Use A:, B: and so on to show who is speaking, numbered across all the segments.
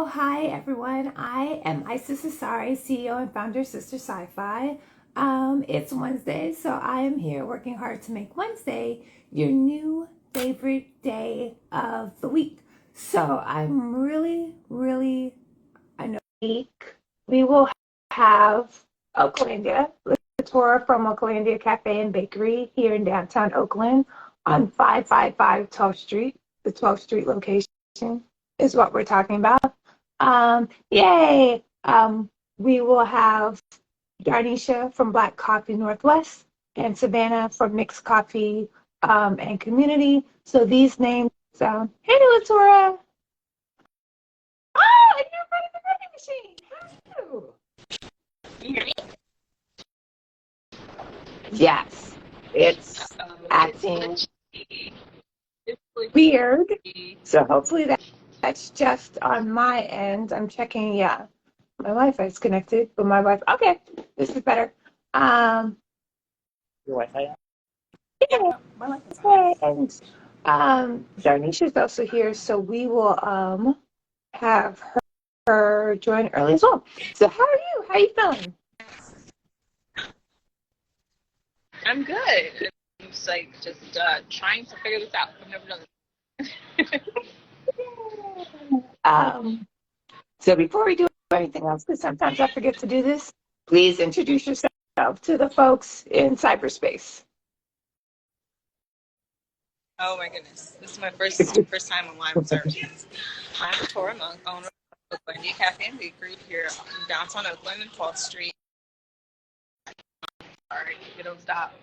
A: Hi everyone. I am Sistah Scifi, CEO and founder of Sistah Scifi. It's Wednesday, so I am here working hard to make Wednesday your new favorite day of the week. So I'm I know we will have Oaklandia, Latorra from Oaklandia Cafe and Bakery here in downtown Oakland on 555 12th Street. The 12th Street location is what we're talking about. Yay! We will have Darnesha from Black Coffee Northwest and Savannah from Mixed Coffee and Community. So these names sound. Hey, Latorra! Oh, and you're in front of the vending machine. Hello.
B: Can you hear me?
A: Yes, it's acting weird. So hopefully that's just on my end. I'm checking. Yeah, my Wi-Fi is connected, but my Wi-Fi. Okay, this is better.
B: Your Wi-Fi?
A: Yeah,
B: My Wi-Fi's on.
A: and Darnesha's also here, so we will have her join early as well. So how are you? How are you feeling?
B: I'm good. I'm just trying to figure this out. I've never done this.
A: So before we do anything else, because sometimes I forget to do this, please introduce yourself to the folks in cyberspace.
B: Oh my goodness. This is my first time on live services. I'm Latorra, owner of Vending Cafe and Bakery here in downtown Oakland and 12th Street. Sorry, you don't stop.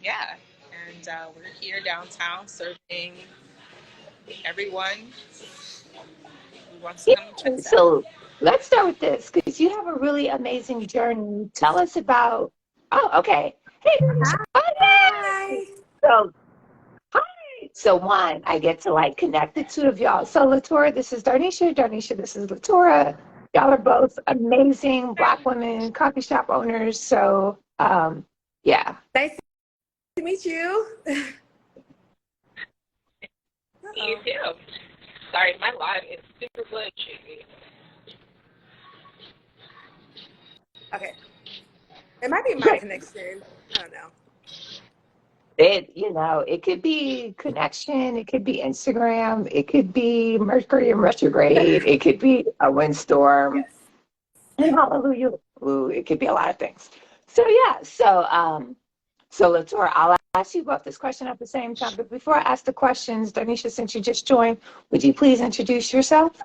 B: Yeah, and we're here downtown serving everyone who wants to come and check us out.
A: So let's start with this, because you have a really amazing journey. Tell us about. Oh, okay. Hey,
C: Hi.
A: So, hi. So one, I get to like connect the two of y'all. So Latorra, this is Darnesha. Darnesha, this is Latorra. Y'all are both amazing Black women coffee shop owners. So, yeah.
C: Nice to meet you.
B: You too. Sorry, my live is super glitchy.
C: Okay. It might be my connection. I don't know.
A: It could be connection, it could be Instagram, it could be Mercury in retrograde, it could be a windstorm.
C: Yes.
A: And hallelujah. Ooh, it could be a lot of things. So yeah, so Latorra, I'll ask you both this question at the same time. But before I ask the questions, Darnesha, since you just joined, would you please introduce yourself?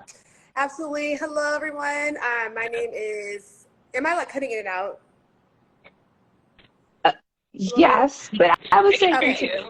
C: Absolutely. Hello, everyone. My name is. Am I like cutting in and out?
A: Yes, but I would say
C: Okay.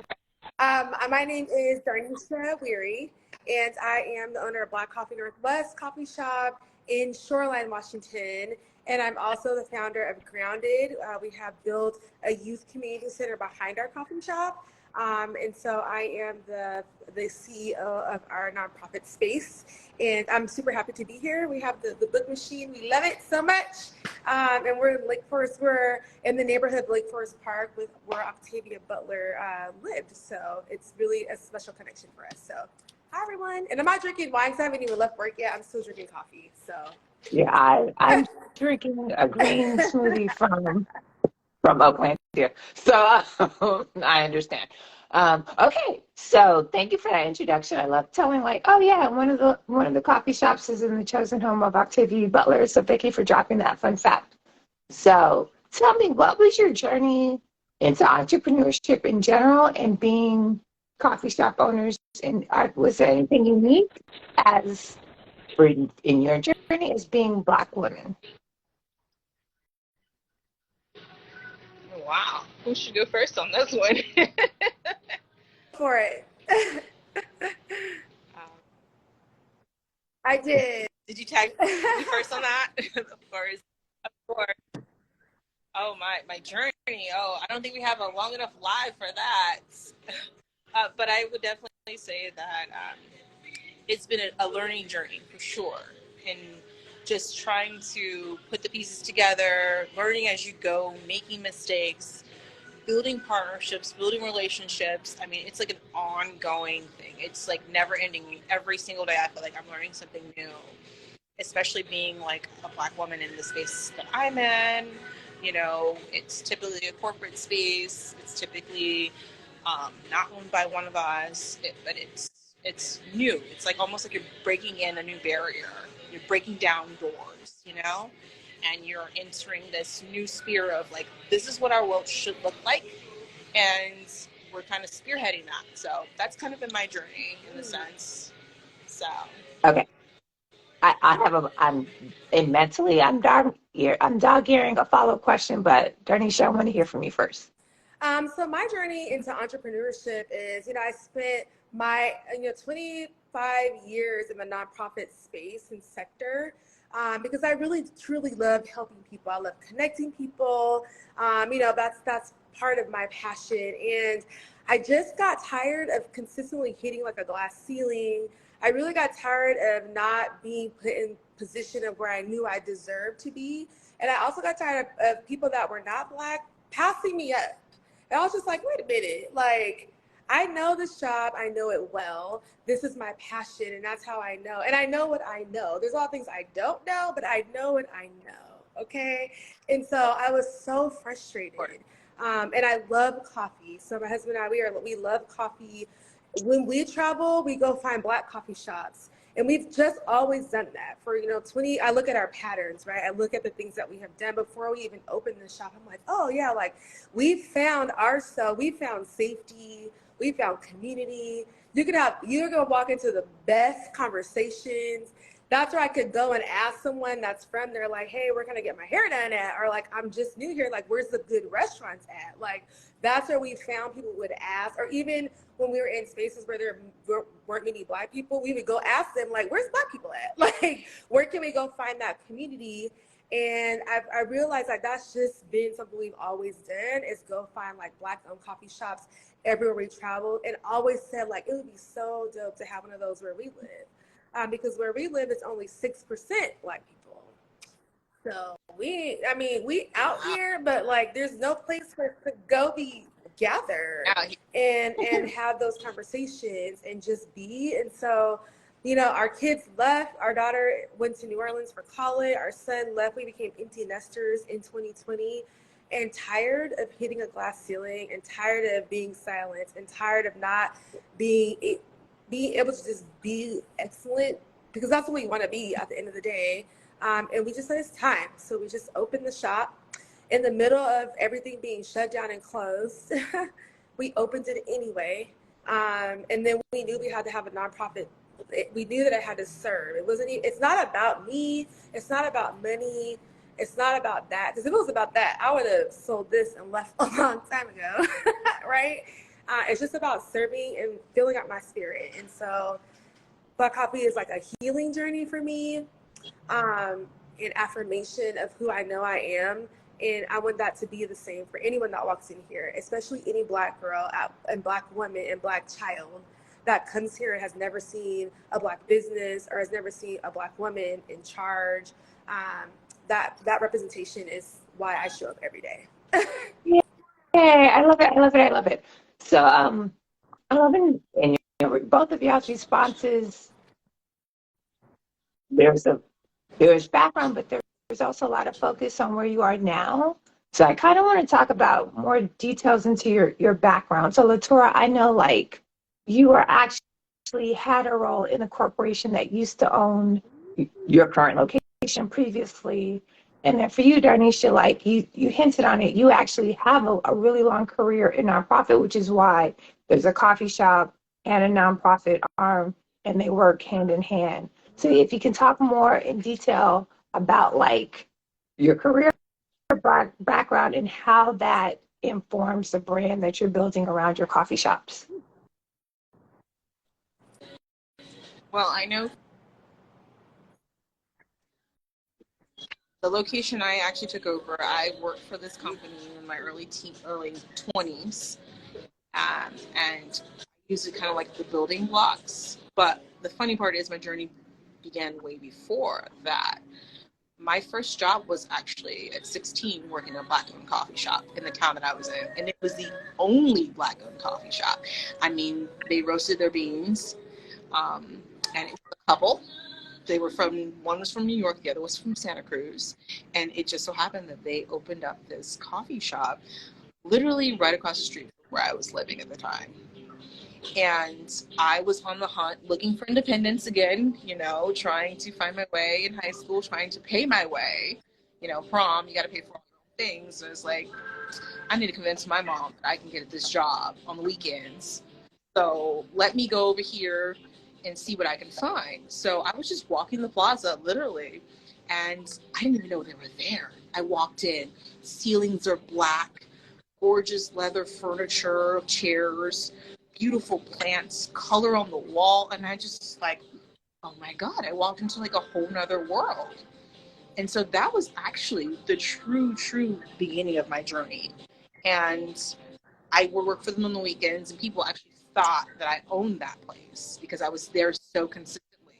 C: My name is Darnesha Weary, and I am the owner of Black Coffee Northwest Coffee Shop in Shoreline, Washington. And I'm also the founder of Grounded. We have built a youth community center behind our coffee shop. And so I am the CEO of our nonprofit space. And I'm super happy to be here. We have the book machine. We love it so much. And we're in Lake Forest. We're in the neighborhood of Lake Forest Park where Octavia Butler lived. So it's really a special connection for us. So hi, everyone. And I'm not drinking wine because I haven't even left work yet. I'm still drinking coffee. So
A: yeah, I'm drinking a green smoothie from Oakland here. So I understand. Okay, so thank you for that introduction. I love telling like, oh yeah, one of the coffee shops is in the chosen home of Octavia Butler. So thank you for dropping that fun fact. So tell me, what was your journey into entrepreneurship in general and being coffee shop owners? And was there anything unique as in your journey as being Black women?
B: Wow. Who should go first on this one?
C: for it. I did.
B: Did you tag me first on that? Of course. Oh, my journey. Oh, I don't think we have a long enough live for that. But I would definitely say that it's been a learning journey for sure. And just trying to put the pieces together, learning as you go, making mistakes, building partnerships, building relationships. I mean, it's like an ongoing thing. It's like never ending. Every single day I feel like I'm learning something new, especially being like a Black woman in the space that I'm in. You know, it's typically a corporate space. It's typically not owned by one of us, but it's new. It's like almost like you're breaking in a new barrier. You're breaking down doors, you know, and you're entering this new sphere of like, this is what our world should look like, and we're kind of spearheading that. So that's kind of been my journey in a sense. So
A: Okay. I'm dog earing a follow-up question, but Darnesha, I want to hear from you first.
C: So my journey into entrepreneurship is, I spent my, 25 years in the nonprofit space and sector, because I really truly love helping people. I love connecting people. That's part of my passion. And I just got tired of consistently hitting like a glass ceiling. I really got tired of not being put in position of where I knew I deserved to be. And I also got tired of people that were not Black passing me up. And I was just like, wait a minute, like, I know this job, I know it well. This is my passion, and that's how I know. And I know what I know. There's a lot of things I don't know, but I know what I know, okay? And so I was so frustrated. And I love coffee. So my husband and I, we love coffee. When we travel, we go find Black coffee shops. And we've just always done that for, 20, I look at our patterns, right? I look at the things that we have done before we even opened the shop. I'm like, oh yeah, like we found ourselves, we found safety, we found community. You're gonna walk into the best conversations. That's where I could go and ask someone that's from there, like, hey, where can I get my hair done at? Or like, I'm just new here, like, where's the good restaurants at? Like, that's where we found people would ask. Or even when we were in spaces where there weren't many Black people, we would go ask them, like, where's Black people at? Like, where can we go find that community? And I realized like that's just been something we've always done, is go find like Black-owned coffee shops everywhere we traveled, and always said like it would be so dope to have one of those where we live, because where we live is only 6% Black people. So we out here, but like there's no place for us to go be gathered and have those conversations and just be. And so, our kids left. Our daughter went to New Orleans for college. Our son left. We became empty nesters in 2020, and tired of hitting a glass ceiling, and tired of being silent, and tired of not being able to just be excellent, because that's what we want to be at the end of the day. And we just said it's time. So we just opened the shop in the middle of everything being shut down and closed. We opened it anyway. And then we knew we had to have a nonprofit. We knew that I had to serve. It's not about me. It's not about money. It's not about that. Because if it was about that, I would have sold this and left a long time ago, right? It's just about serving and filling up my spirit. And so Black Coffee is like a healing journey for me, an affirmation of who I know I am. And I want that to be the same for anyone that walks in here, especially any Black girl and Black woman and Black child that comes here and has never seen a Black business or has never seen a Black woman in charge. That representation is why I show up every day.
A: Yay, I love it. I love it. I love it. So I'm loving and both of y'all's responses. There's background, but there's also a lot of focus on where you are now. So I kind of want to talk about more details into your background. So Latorra, I know like you are actually had a role in a corporation that used to own your current location previously. And then for you, Darnesha, like you hinted on it, you actually have a really long career in nonprofit, which is why there's a coffee shop and a nonprofit arm, and they work hand in hand. So if you can talk more in detail about like your career background and how that informs the brand that you're building around your coffee shops.
B: well, I know the location I actually took over, I worked for this company in my early 20s, and I used it kind of like the building blocks. But the funny part is my journey began way before that. My first job was actually at 16 working in a black-owned coffee shop in the town that I was in. And it was the only black-owned coffee shop. I mean, they roasted their beans, and it was a couple. They were one was from New York, the other was from Santa Cruz. And it just so happened that they opened up this coffee shop literally right across the street from where I was living at the time. And I was on the hunt looking for independence again, trying to find my way in high school, trying to pay my way. Prom, you got to pay for all your own things. So it's like, I need to convince my mom that I can get this job on the weekends. So let me go over here and see what I can find. So I was just walking the plaza, literally, and I didn't even know they were there. I walked in, ceilings are black, gorgeous leather furniture, chairs, beautiful plants, color on the wall, and I just like, oh my God, I walked into like a whole nother world. And so that was actually the true beginning of my journey. And I would work for them on the weekends, and people actually thought that I owned that place because I was there so consistently.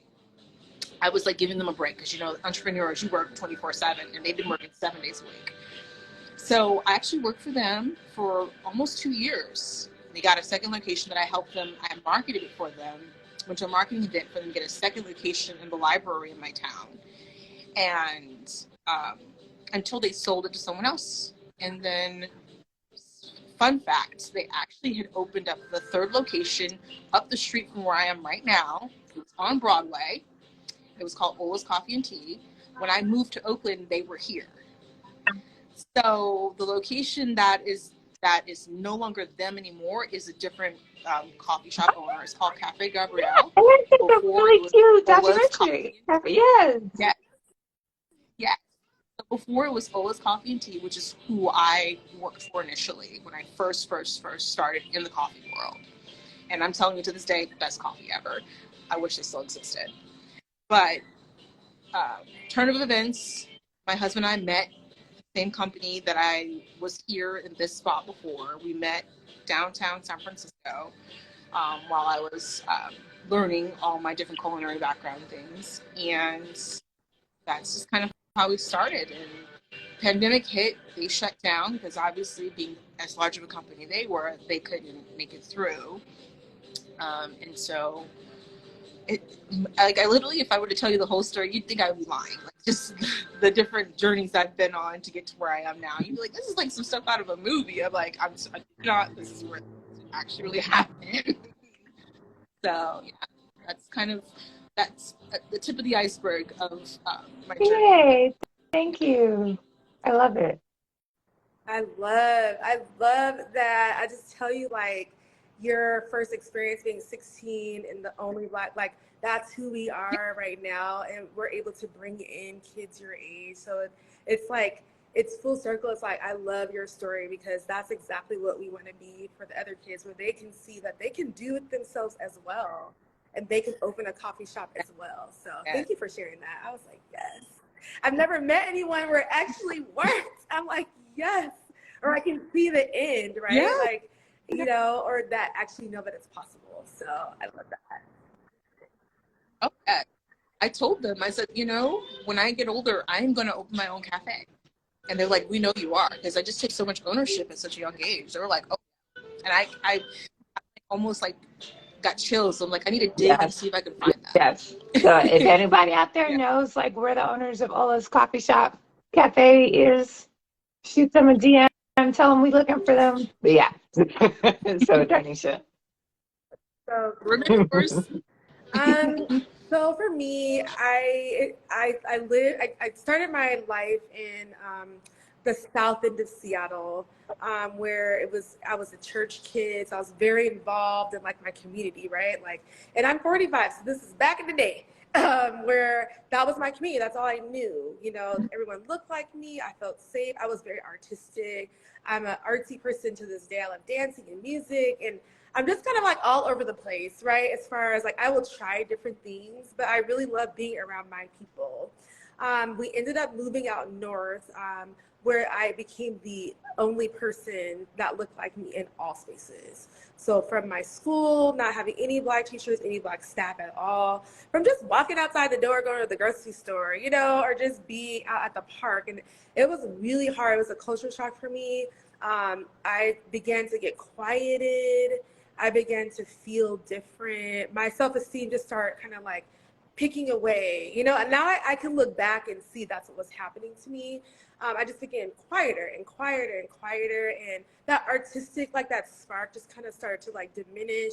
B: I was like giving them a break because, entrepreneurs, you work 24/7, and they've been working 7 days a week. So I actually worked for them for almost 2 years. They got a second location that I helped them. I marketed it for them, went to a marketing event for them to get a second location in the library in my town. And until they sold it to someone else. And then, fun fact, they actually had opened up the third location up the street from where I am right now. It was on Broadway. It was called Ola's Coffee and Tea. When I moved to Oakland, they were here. So the location that is no longer them anymore is a different coffee shop owner. It's called Cafe Gabrielle.
A: And I think a really cute documentary. Yes.
B: Yeah. Yeah. So before it was Ola's Coffee and Tea, which is who I worked for initially when I first started in the coffee world. And I'm telling you to this day, best coffee ever. I wish it still existed. But turn of events, my husband and I met. Same company that I was here in this spot before. We met downtown San Francisco while I was learning all my different culinary background things. And that's just kind of how we started. And pandemic hit, they shut down because obviously being as large of a company they were, they couldn't make it through. And so I literally, if I were to tell you the whole story, you'd think I would be lying. Like just the different journeys I've been on to get to where I am now. You'd be like, this is like some stuff out of a movie. I'm like, this is where it actually really happened. So yeah, that's the tip of the iceberg of my journey.
A: Yay, thank you. I love it.
C: I love that. I just tell you, like, your first experience being 16 and the only Black, like, that's who we are right now. And we're able to bring in kids your age. So it's like, it's full circle. It's like, I love your story because that's exactly what we want to be for the other kids, where they can see that they can do it themselves as well. And they can open a coffee shop as well. So thank you for sharing that. I was like, yes. I've never met anyone where it actually worked. I'm like, yes. Or I can see the end, right?
B: Yeah.
C: Like, or that actually know that it's possible. So I love that.
B: Okay. I told them, I said, when I get older, I'm going to open my own cafe. And they're like, we know you are, because I just take so much ownership at such a young age. They were like, oh. And I almost like got chills. So I'm like, I need to dig and see if I can find that.
A: Yes. So if anybody out there knows, like, where the owners of Ola's Coffee Shop Cafe is, shoot them a DM and tell them we're looking for them. But yeah. So Darnesha.
C: So
B: Remembers?
C: So for me, I started my life in the south end of Seattle, where I was a church kid, so I was very involved in like my community, right? Like, and I'm 45, so this is back in the day, where that was my community. That's all I knew. Everyone looked like me. I felt safe. I was very artistic. I'm an artsy person to this day. I love dancing and music, and I'm just kind of like all over the place, right? As far as like, I will try different things, but I really love being around my people. We ended up moving out north, where I became the only person that looked like me in all spaces. So from my school, not having any Black teachers, any Black staff at all, from just walking outside the door, going to the grocery store, you know, or just being out at the park. And it was really hard. It was a culture shock for me. I began to get quieted. I began to feel different. My self-esteem just started kind of like picking away, you know, and now I can look back and see that's what was happening to me. I just became quieter and quieter and quieter, and that artistic, like that spark just kind of started to like diminish.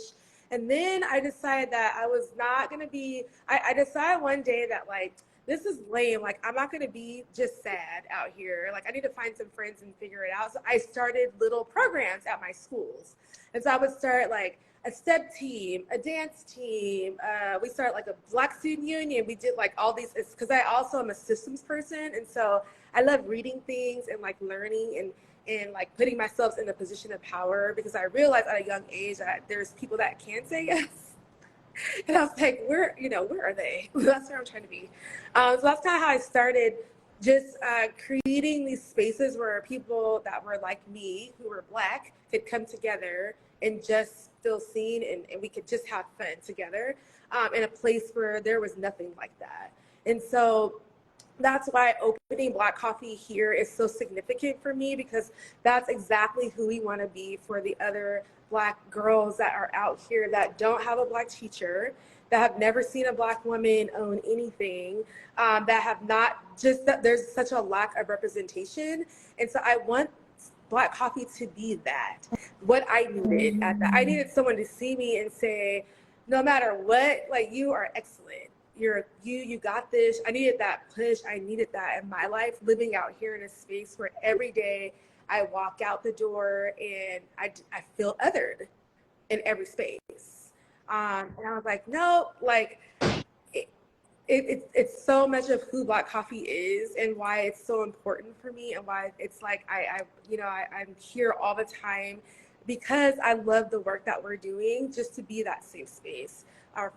C: And then I decided that I was not going to be, I decided one day that like, this is lame. Like, I'm not going to be just sad out here. Like, I need to find some friends and figure it out. So I started little programs at my schools. And so I would start like a step team, a dance team. We started like a Black Student Union. We did like all these, because I also am a systems person. And so I love reading things and like learning and like putting myself in a position of power, because I realized at a young age that there's people that can say yes. And I was like, where are they? That's where I'm trying to be. So that's kind of how I started, just creating these spaces where people that were like me, who were Black, could come together and just feel seen, and we could just have fun together, in a place where there was nothing like that. And so that's why opening Black Coffee here is so significant for me, because that's exactly who we want to be for the other Black girls that are out here that don't have a Black teacher, that have never seen a Black woman own anything, that have not, just that there's such a lack of representation. And so I want Black Coffee to be that, what I needed at that. I needed someone to see me and say, no matter what, like, you are excellent. You got this. I needed that push. I needed that in my life, living out here in a space where every day I walk out the door and I feel othered in every space. And I was like, no, like, it's so much of who Black Coffee is and why it's so important for me, and why it's like I'm here all the time, because I love the work that we're doing, just to be that safe space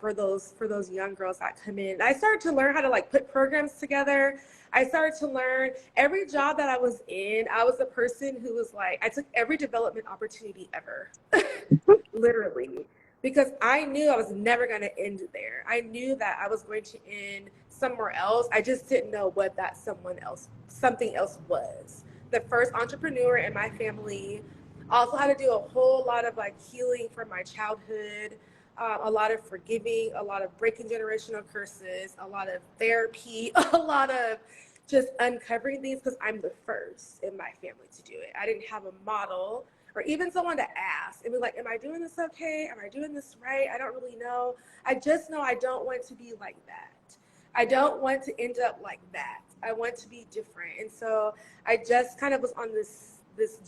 C: for those young girls that come in. I started to learn how to like put programs together. I started to learn every job that I was in. I was the person who was like, I took every development opportunity ever, literally, because I knew I was never going to end there. I knew that I was going to end somewhere else. I just didn't know what that something else was. The first entrepreneur in my family. Also had to do a whole lot of like healing from my childhood, a lot of forgiving, a lot of breaking generational curses, a lot of therapy, a lot of just uncovering things, because I'm the first in my family to do it. I didn't have a model or even someone to ask and be like, am I doing this okay? Am I doing this right? I don't really know. I just know I don't want to be like that. I don't want to end up like that. I want to be different. And so I just kind of was on this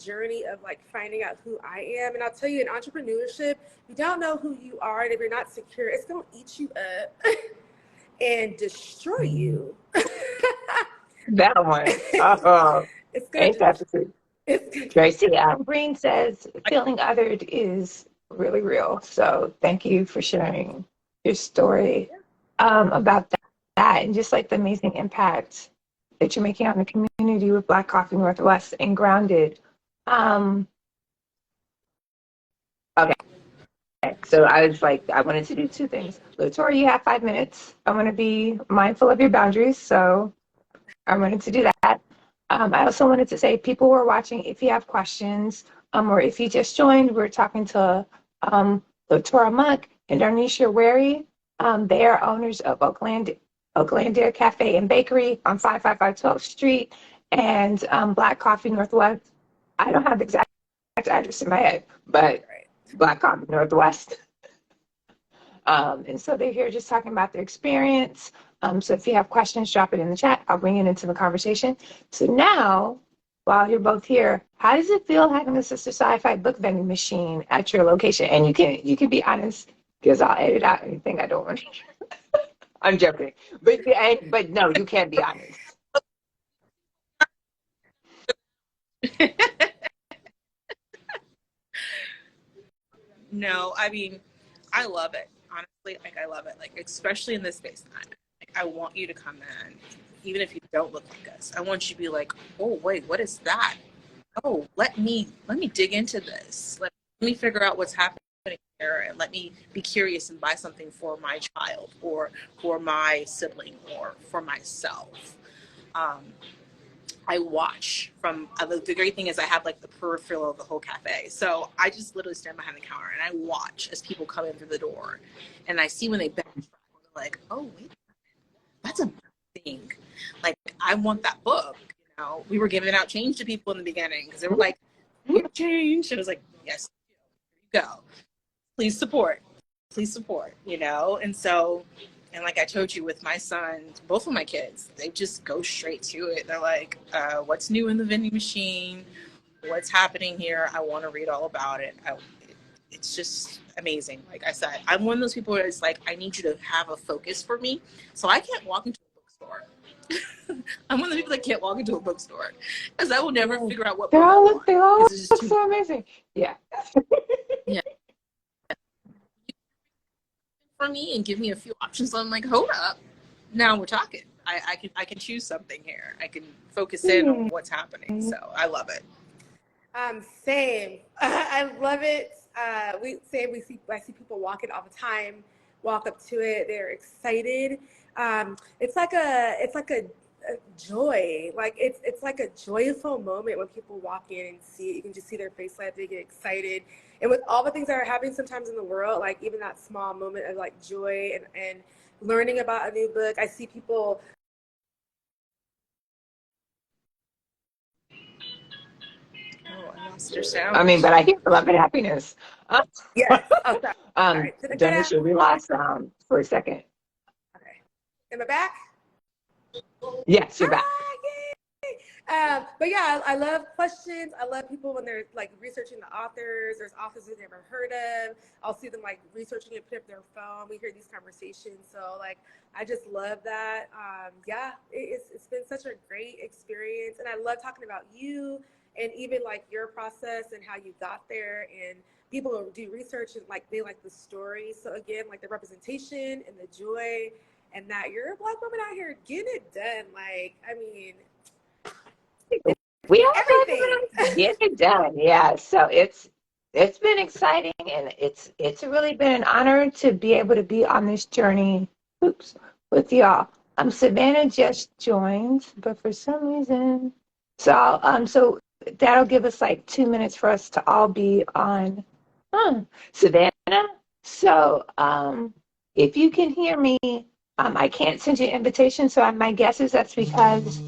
C: journey of like finding out who I am. And I'll tell you, in entrepreneurship, if you don't know who you are and if you're not secure, it's going to eat you up and destroy you.
A: That one. Oh,
C: It's
A: ain't
C: good.
A: that the truth?
C: It's good.
A: Tracy Green says feeling othered is really real. So thank you for sharing your story about that, and just like the amazing impact that you're making on the community with Black Coffee Northwest and Grounded. Okay. So I was like, I wanted to do two things. Latorra, you have 5 minutes. I want to be mindful of your boundaries, so I wanted to do that. I also wanted to say, people who are watching, if you have questions, or if you just joined, we're talking to Latorra Monk and Darnesha Wary. They are owners of Oaklandia Cafe and Bakery on 555 12th Street and Black Coffee Northwest. I don't have the exact address in my head, but Black Coffee Northwest. And so they're here just talking about their experience. So if you have questions, drop it in the chat. I'll bring it into the conversation. So now, while you're both here, how does it feel having a Sistah Sci-Fi book vending machine at your location? And you can be honest, because I'll edit out anything I don't want to hear. I'm joking. But no, you can't be honest.
B: No, I mean, I love it. Honestly, like, I love it. Like, especially in this space. Like, I want you to come in. even if you don't look like us. I want you to be like, oh wait, what is that? Oh, let me dig into this. Let me figure out what's happening here, and let me be curious and buy something for my child or for my sibling or for myself. I watch from the great thing is I have like the peripheral of the whole cafe. So I just literally stand behind the counter and I watch as people come in through the door, and I see when they backtrack, like, oh wait, that's a thing. Like, I want that book. You know, we were giving out change to people in the beginning because they were like, change. And I was like, yes, here you go. Please support, you know? And so, and like I told you with my son, both of my kids, they just go straight to it. They're like, what's new in the vending machine? What's happening here? I want to read all about it. It's just amazing. Like I said, I'm one of those people where it's like, I need you to have a focus for me. So I can't walk into a bookstore. I'm one of the people that can't walk into a bookstore because I will never figure out what book I want.
A: They all
B: It's just
A: look
B: too
A: so amazing. Yeah.
B: yeah. For me and give me a few options. So I'm like, hold up. Now we're talking. I can choose something here. I can focus in on what's happening. So I love it.
C: Same. I love it. I see people walking all the time, walk up to it. They're excited. It's like a joy. Like it's like a joyful moment when people walk in and see it. You can just see their face light. They get excited. And with all the things that are happening sometimes in the world, like even that small moment of like joy and learning about a new book, I see people.
B: Oh, I lost your sound.
A: I mean, but I hear love and happiness.
C: Yes. Oh, sorry. Did it cut out?
A: Darnesha, we lost sound for a second.
C: Okay. Am I back?
A: Yes, you're back.
C: But yeah, I love questions. I love people when they're like researching the authors. There's authors we've never heard of. I'll see them like researching and put up their phone. We hear these conversations. So like, I just love that. Yeah, it's been such a great experience. And I love talking about you and even like your process and how you got there. And people who do research and like, they like the story. So again, like the representation and the joy and that you're a Black woman out here getting it done. Like, I mean,
A: We are
C: everything.
A: get it done. Yeah. So it's been exciting, and it's really been an honor to be able to be on this journey. Oops, with y'all. Savannah just joined, but for some reason, so that'll give us like 2 minutes for us to all be on. Savannah. So if you can hear me, I can't send you an invitation. So my guess is that's because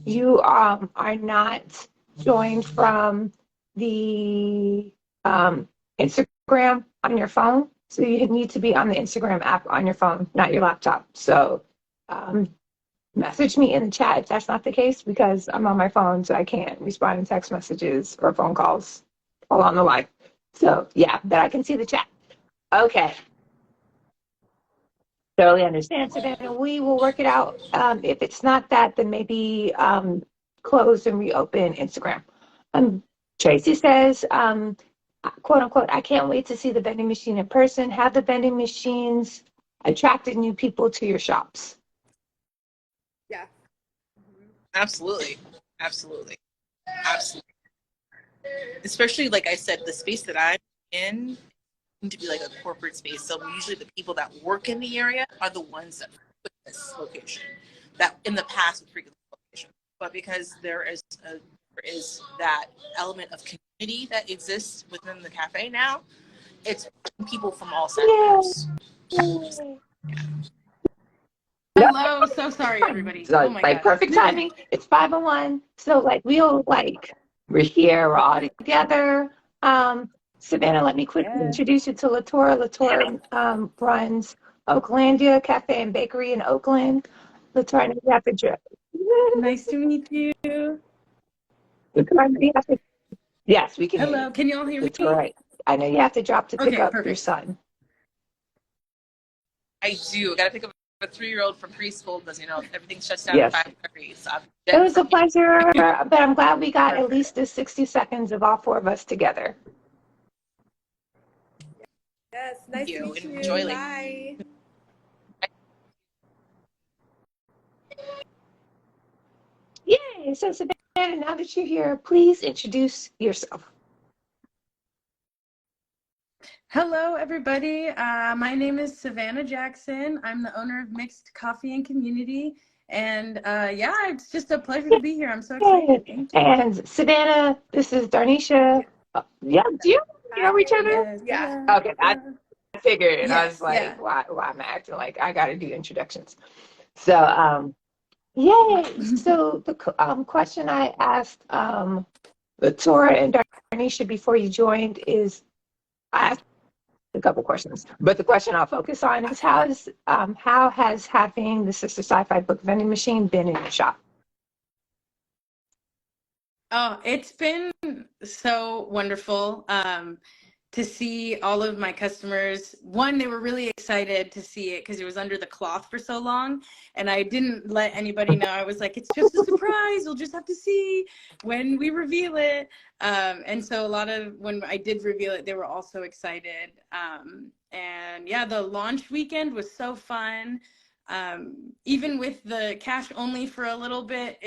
A: you are not joined from the Instagram on your phone. So you need to be on the Instagram app on your phone, not your laptop. So message me in the chat if that's not the case, because I'm on my phone, so I can't respond to text messages or phone calls while on the live. So yeah, but I can see the chat. Okay. Totally understand, Savannah. We will work it out. If it's not that, then maybe close and reopen Instagram. Tracy says, quote unquote, I can't wait to see the vending machine in person. Have the vending machines attracted new people to your shops?
C: Yeah.
B: Absolutely. Absolutely. Absolutely. Especially, like I said, the space that I'm in to be like a corporate space. So usually the people that work in the area are the ones that put this location that in the past would frequent this location. But because there is that element of community that exists within the cafe now, it's people from all sectors.
D: Hello, so sorry everybody.
A: So
D: Oh my
A: like
D: gosh.
A: perfect timing. It's 5:01. So like we're here, we're all together. Savannah, let me quickly introduce you to Latorra. Latorra runs Oaklandia Cafe and Bakery in Oakland. Latorra, I know you have to drop.
D: Nice to meet you.
A: Latorra, you have to, yes, we can hear
D: Hello,
A: you.
D: can y'all hear me?
A: Latorra, I know you have to drop to pick
D: Okay,
A: up your
D: perfect.
A: son.
B: I do. I got to pick up a 3-year-old from preschool because, you know, everything shuts down
A: Yes.
B: at 5:30. So
A: It was a pleasure, but I'm glad we got at least the 60 seconds of all four of us together.
C: Yes, nice to meet you.
B: Enjoy.
C: Bye.
A: so Savannah, now that you're here, please introduce yourself.
D: Hello, everybody. My name is Savannah Jackson. I'm the owner of Mixed Coffee and Community. And yeah, it's just a pleasure to be here. I'm so excited. Thank you.
A: And Savannah, this is Darnesha. Yeah, do you know each other?
D: Yes.
C: Yeah.
A: Okay, I figured, and I was
D: Yes.
A: like,
D: Yeah.
A: why am I acting like I got to do introductions? So, yay. So the question I asked Latorra and Darnesha before you joined is, I asked a couple questions, but the question I'll focus on is how has having the Sistah Sci-Fi book vending machine been in your shop?
D: Oh, it's been so wonderful to see all of my customers. One, they were really excited to see it because it was under the cloth for so long, and I didn't let anybody know. I was like, it's just a surprise. You'll just have to see when we reveal it. And so a lot of, when I did reveal it, they were also excited. And yeah, the launch weekend was so fun. Even with the cash only for a little bit,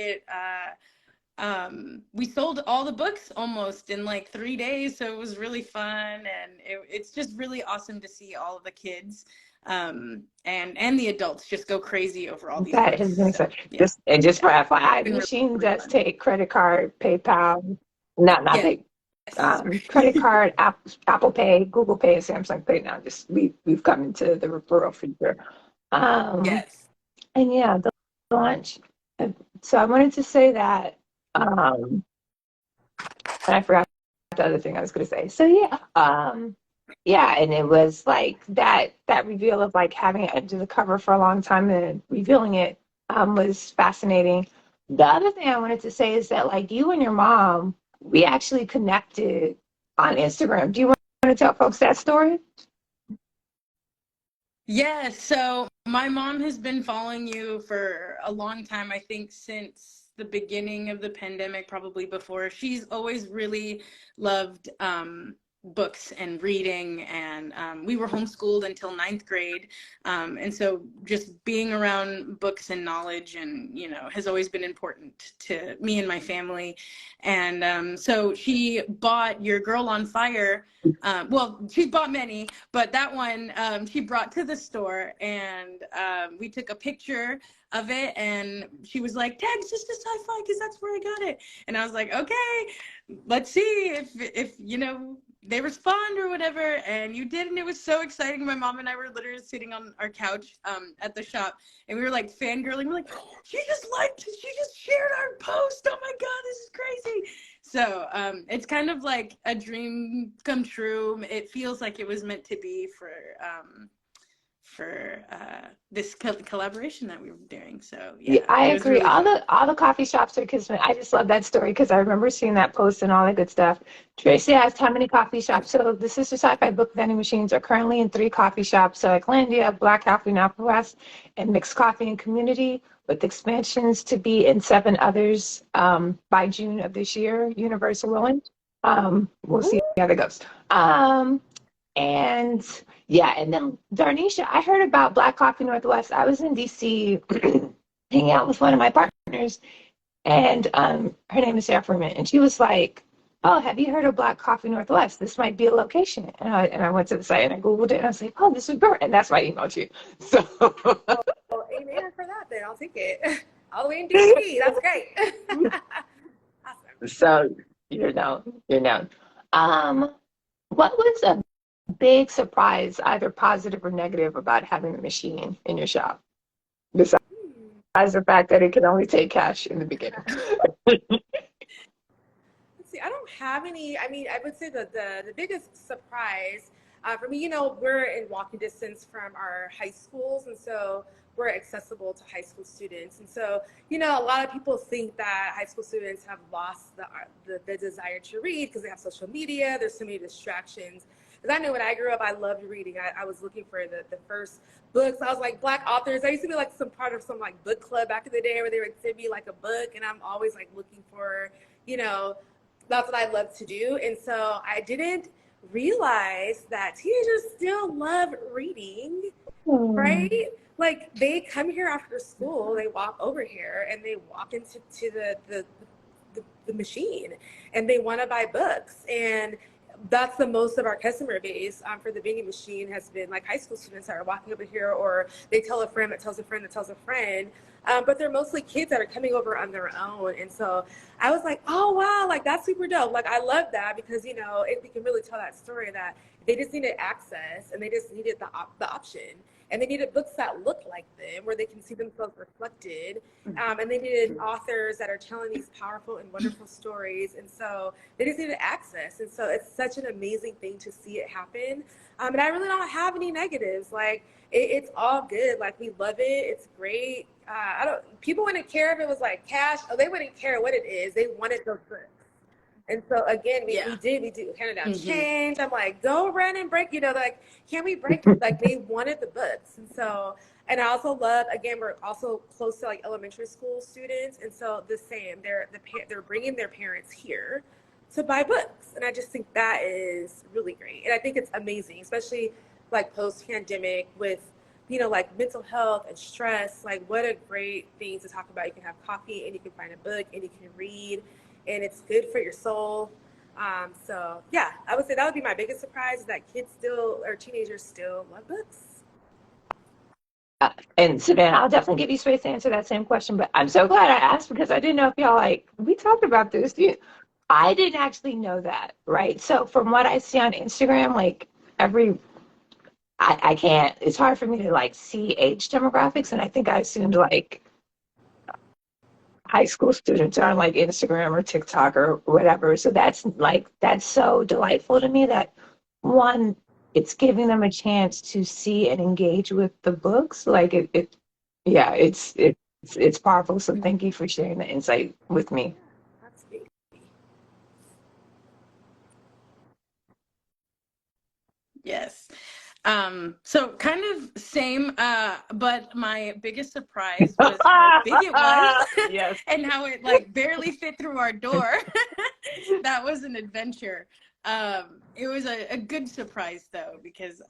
D: we sold all the books almost in like 3 days, so it was really fun, and it's just really awesome to see all of the kids and the adults just go crazy over all these
A: That
D: books.
A: has been
D: So,
A: exciting.
D: yeah.
A: Just for FYI, the
D: Been
A: machine
D: really
A: does
D: fun.
A: take credit card, PayPal, not
D: Yes.
A: pay, credit card, Apple Pay, Google Pay, and Samsung Pay. Now, just we've come into the referral feature.
D: Yes.
A: And yeah, the launch. So I wanted to say that, and I forgot the other thing I was going to say. So yeah, and it was like that reveal of like having it under the cover for a long time and revealing it was fascinating. The other thing I wanted to say is that like you and your mom, we actually connected on Instagram. Do you want to tell folks that story?
D: Yes, so my mom has been following you for a long time, I think since the beginning of the pandemic, probably before. She's always really loved books and reading, and we were homeschooled until 9th grade. And so just being around books and knowledge and, has always been important to me and my family. And so she bought Your Girl on Fire. Well, she's bought many, but that one she brought to the store, and we took a picture of it, and she was like, tag Sistah Sci-Fi because that's where I got it. And I was like, okay, let's see if they respond or whatever. And you did, and it was so exciting. My mom and I were literally sitting on our couch at the shop, and we were like fangirling. We're like, she just shared our post. Oh my God, this is crazy. So it's kind of like a dream come true. It feels like it was meant to be for this collaboration that we were doing. So yeah,
A: I
D: it was
A: agree.
D: really fun.
A: All the coffee shops are kismet. I just love that story because I remember seeing that post and all that good stuff. Tracy asked how many coffee shops. So the Sistah Sci-Fi book vending machines are currently in 3 coffee shops: so Oaklandia, Black Coffee Northwest, and Mixed Coffee and Community, with expansions to be in 7 others by June of this year, Universal willing. We'll see how that goes. And yeah, and then Darnesha, I heard about Black Coffee Northwest. I was in DC hanging out with one of my partners, and her name is Sarah Freeman, and she was like, "Oh, have you heard of Black Coffee Northwest? This might be a location." And I went to the site and I Googled it, and I was like, "Oh, this is great," and that's why I emailed you. So,
C: Well, amen for that. Then I'll take it all the way in DC. That's great. Awesome.
A: so you're known. You're known. What was a big surprise, either positive or negative, about having a machine in your shop, besides the fact that it can only take cash in the beginning?
C: Let's see. I don't have any. I mean, I would say that the biggest surprise for me, we're in walking distance from our high schools, and so we're accessible to high school students. And so, a lot of people think that high school students have lost the desire to read because they have social media. There's so many distractions. Because I know when I grew up, I loved reading. I was looking for the first books. I was like Black authors. I used to be like some part of some like book club back in the day where they would send me like a book, and I'm always like looking for, that's what I love to do. And so I didn't realize that teenagers still love reading, right? like they come here after school, they walk over here and they walk into the machine and they want to buy books. And that's the most of our customer base for the vending machine has been like high school students that are walking over here, or they tell a friend that tells a friend that tells a friend. But they're mostly kids that are coming over on their own. And so I was like, oh, wow, like that's super dope. Like I love that because, you know, we can really tell that story that they just needed access and they just needed the option. And they needed books that look like them, where they can see themselves reflected. And they needed authors that are telling these powerful and wonderful stories. And so they just needed access. And so it's such an amazing thing to see it happen. And I really don't have any negatives. Like it's all good. Like we love it. It's great. People wouldn't care if it was like cash. Oh, they wouldn't care what it is. They wanted those books. And so again, we handed down change. I'm like, go run and break, you know, like, can we break? Like they wanted the books. And so, and I also love, again, we're also close to like elementary school students. And so the same, they're bringing their parents here to buy books. And I just think that is really great. And I think it's amazing, especially like post-pandemic with, you know, like mental health and stress. Like what a great thing to talk about. You can have coffee and you can find a book and you can read. And it's good for your soul. So yeah, I would say that would be my biggest surprise, is that kids still, or teenagers still love books.
A: And Savannah, I'll definitely give you space to answer that same question, but I'm so glad I asked because I didn't know if y'all like, we talked about this. I didn't actually know that, right? So from what I see on Instagram, like I can't, it's hard for me to like see age demographics. And I think I assumed like high school students are on like Instagram or TikTok or whatever. So that's so delightful to me that one, it's giving them a chance to see and engage with the books. Like it's powerful. So thank you for sharing the insight with me.
D: Yes. So kind of same, but my biggest surprise was how big it was.
A: Yes.
D: And how it like barely fit through our door. That was an adventure. It was a good surprise though, because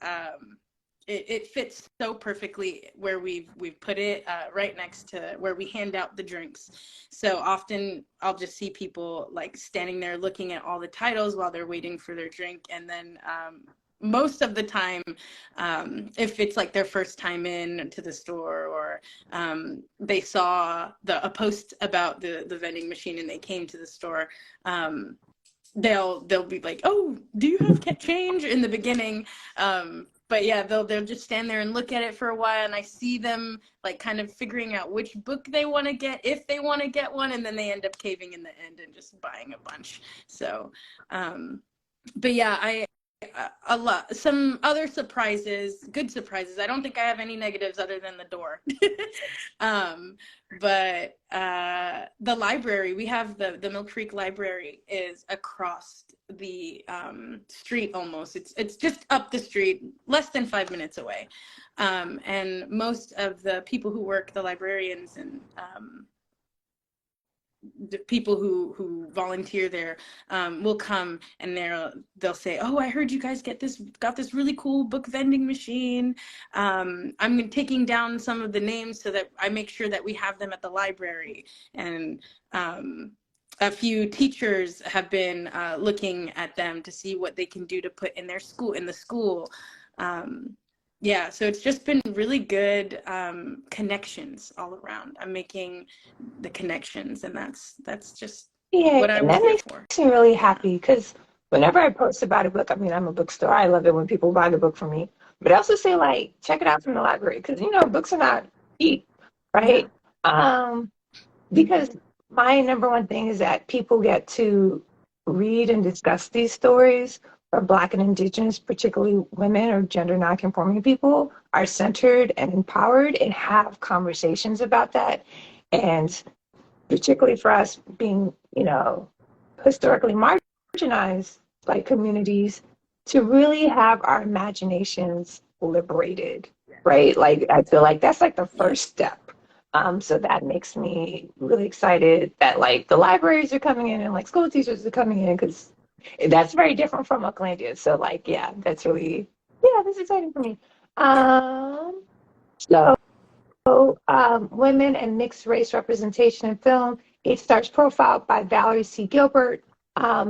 D: it fits so perfectly where we've put it, right next to where we hand out the drinks. So often I'll just see people like standing there looking at all the titles while they're waiting for their drink, and then most of the time, if it's like their first time in to the store, or they saw a post about the vending machine and they came to the store, they'll be like, oh, do you have change in the beginning? But yeah, they'll just stand there and look at it for a while, and I see them like kind of figuring out which book they want to get, if they want to get one, and then they end up caving in the end and just buying a bunch. So but yeah, a lot, some other surprises, good surprises. I don't think I have any negatives other than the door. But the library, we have the Mill Creek Library is across the street almost. It's just up the street, less than 5 minutes away. And most of the people who work, the librarians and the people who volunteer there will come, and they'll say, oh, I heard you guys got this really cool book vending machine. I'm taking down some of the names so that I make sure that we have them at the library. And a few teachers have been looking at them to see what they can do to put in the school. Yeah, so it's just been really good connections all around. I'm making the connections, and that's just what I was here for.
A: That makes me really happy, because whenever I post about a book, I mean, I'm a bookstore. I love it when people buy the book from me. But I also say, like, check it out from the library, because, you know, books are not cheap, right? Because my number one thing is that people get to read and discuss these stories, for Black and Indigenous, particularly women or gender nonconforming people, are centered and empowered and have conversations about that. And particularly for us being, you know, historically marginalized like communities, to really have our imaginations liberated, right? Like, I feel like that's like the first step. So that makes me really excited that like the libraries are coming in and like school teachers are coming in, because that's very different from Oaklandia. So like, yeah, that's exciting for me. So Women and Mixed Race Representation in Film. 8 stars profile by Valerie C. Gilbert.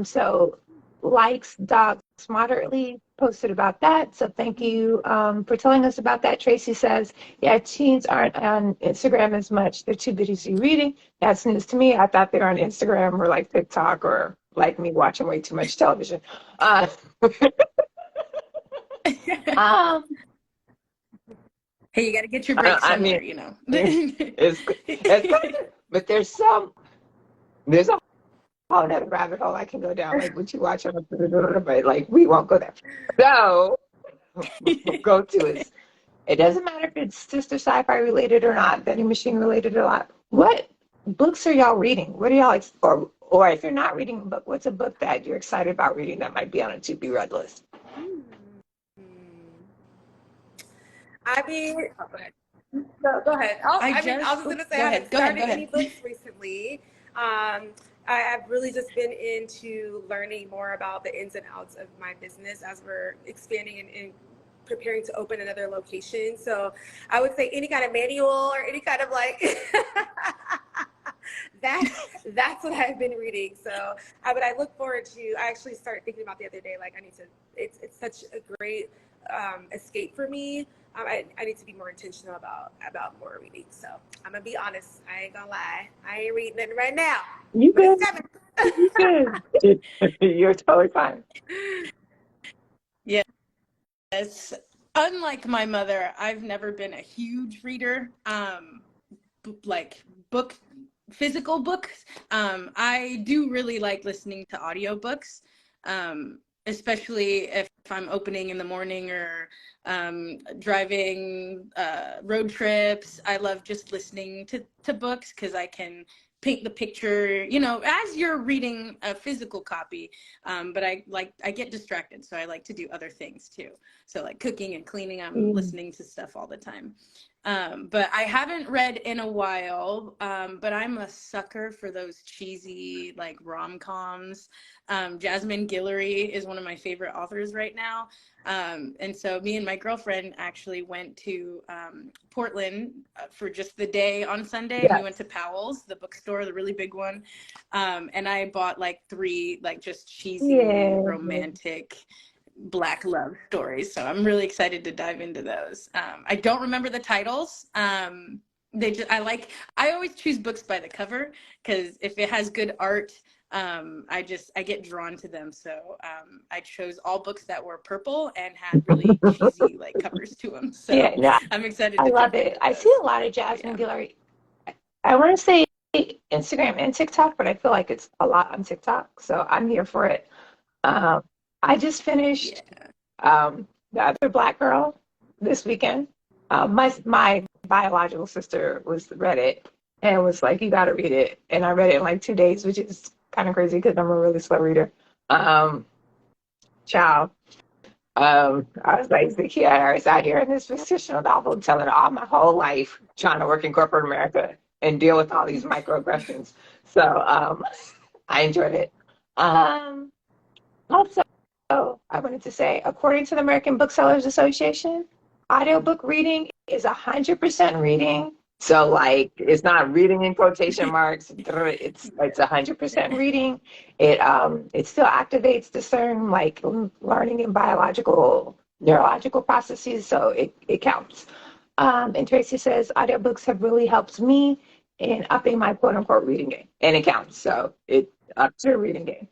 A: So likes, dogs moderately, posted about that. So thank you for telling us about that. Tracy says, yeah, teens aren't on Instagram as much. They're too busy reading. That's news to me. I thought they were on Instagram or like TikTok or like me watching way too much television. Uh, um,
D: Hey, you got to get your break
A: I
D: somewhere,
A: mean,
D: you know.
A: it's kind of, but there's a whole another rabbit hole I can go down, like what you watch on the, but like we won't go there. So go to is, it doesn't matter if it's Sister Sci-Fi related or not, Vending Machine related or not. What books are y'all reading? What are y'all, or if you're not reading a book, what's a book that you're excited about reading that might be on a to be read list?
C: I mean,
B: Oh, go ahead.
C: go ahead. I was just
D: Go
C: gonna say I haven't
D: ahead. Go
C: started
D: ahead.
C: any books recently. I've really just been into learning more about the ins and outs of my business as we're expanding and preparing to open another location. So I would say any kind of manual or any kind of like that's what I've been reading. So but I look forward to. I actually started thinking about the other day, like I need to. It's such a great escape for me. I need to be more intentional about more reading. So I'm gonna be honest. I ain't gonna lie. I ain't reading nothing right now.
A: You
C: But
A: good?
C: it's coming.
A: You good? You're totally fine.
D: Yes. Unlike my mother, I've never been a huge reader. Like physical books. I do really like listening to audiobooks, especially if I'm opening in the morning or driving road trips. I love just listening to books because I can paint the picture, as you're reading a physical copy. But I get distracted, so I like to do other things too. So like cooking and cleaning, I'm listening to stuff all the time. But I haven't read in a while, but I'm a sucker for those cheesy like rom-coms. Jasmine Guillory is one of my favorite authors right now. And so me and my girlfriend actually went to Portland for just the day on Sunday. And we went to Powell's, the bookstore, the really big one. And I bought like 3 like just cheesy romantic Black love stories. So I'm really excited to dive into those. I don't remember the titles. I always choose books by the cover because if it has good art, I get drawn to them. So I chose all books that were purple and had really cheesy like covers to them. So
A: Yeah, no,
D: I'm excited
A: I
D: to
A: love
D: jump
A: it.
D: into
A: I
D: those.
A: see a lot of Jasmine Guillory. I want to say Instagram and TikTok, but I feel like it's a lot on TikTok, so I'm here for it. I just finished The Other Black Girl this weekend. My biological sister read it and was like, "You got to read it," and I read it in like 2 days, which is kind of crazy because I'm a really slow reader. Child. I was like, Ziki, I was out here in this fictional novel telling all my whole life trying to work in corporate America and deal with all these microaggressions. So I enjoyed it. Also, I wanted to say, according to the American Booksellers Association, audiobook reading is 100% reading. So like it's not reading in quotation marks. It's 100% reading. It still activates the certain like learning and neurological processes. So it counts. And Tracy says audiobooks have really helped me in upping my quote unquote reading game, and it counts. So it ups your reading game.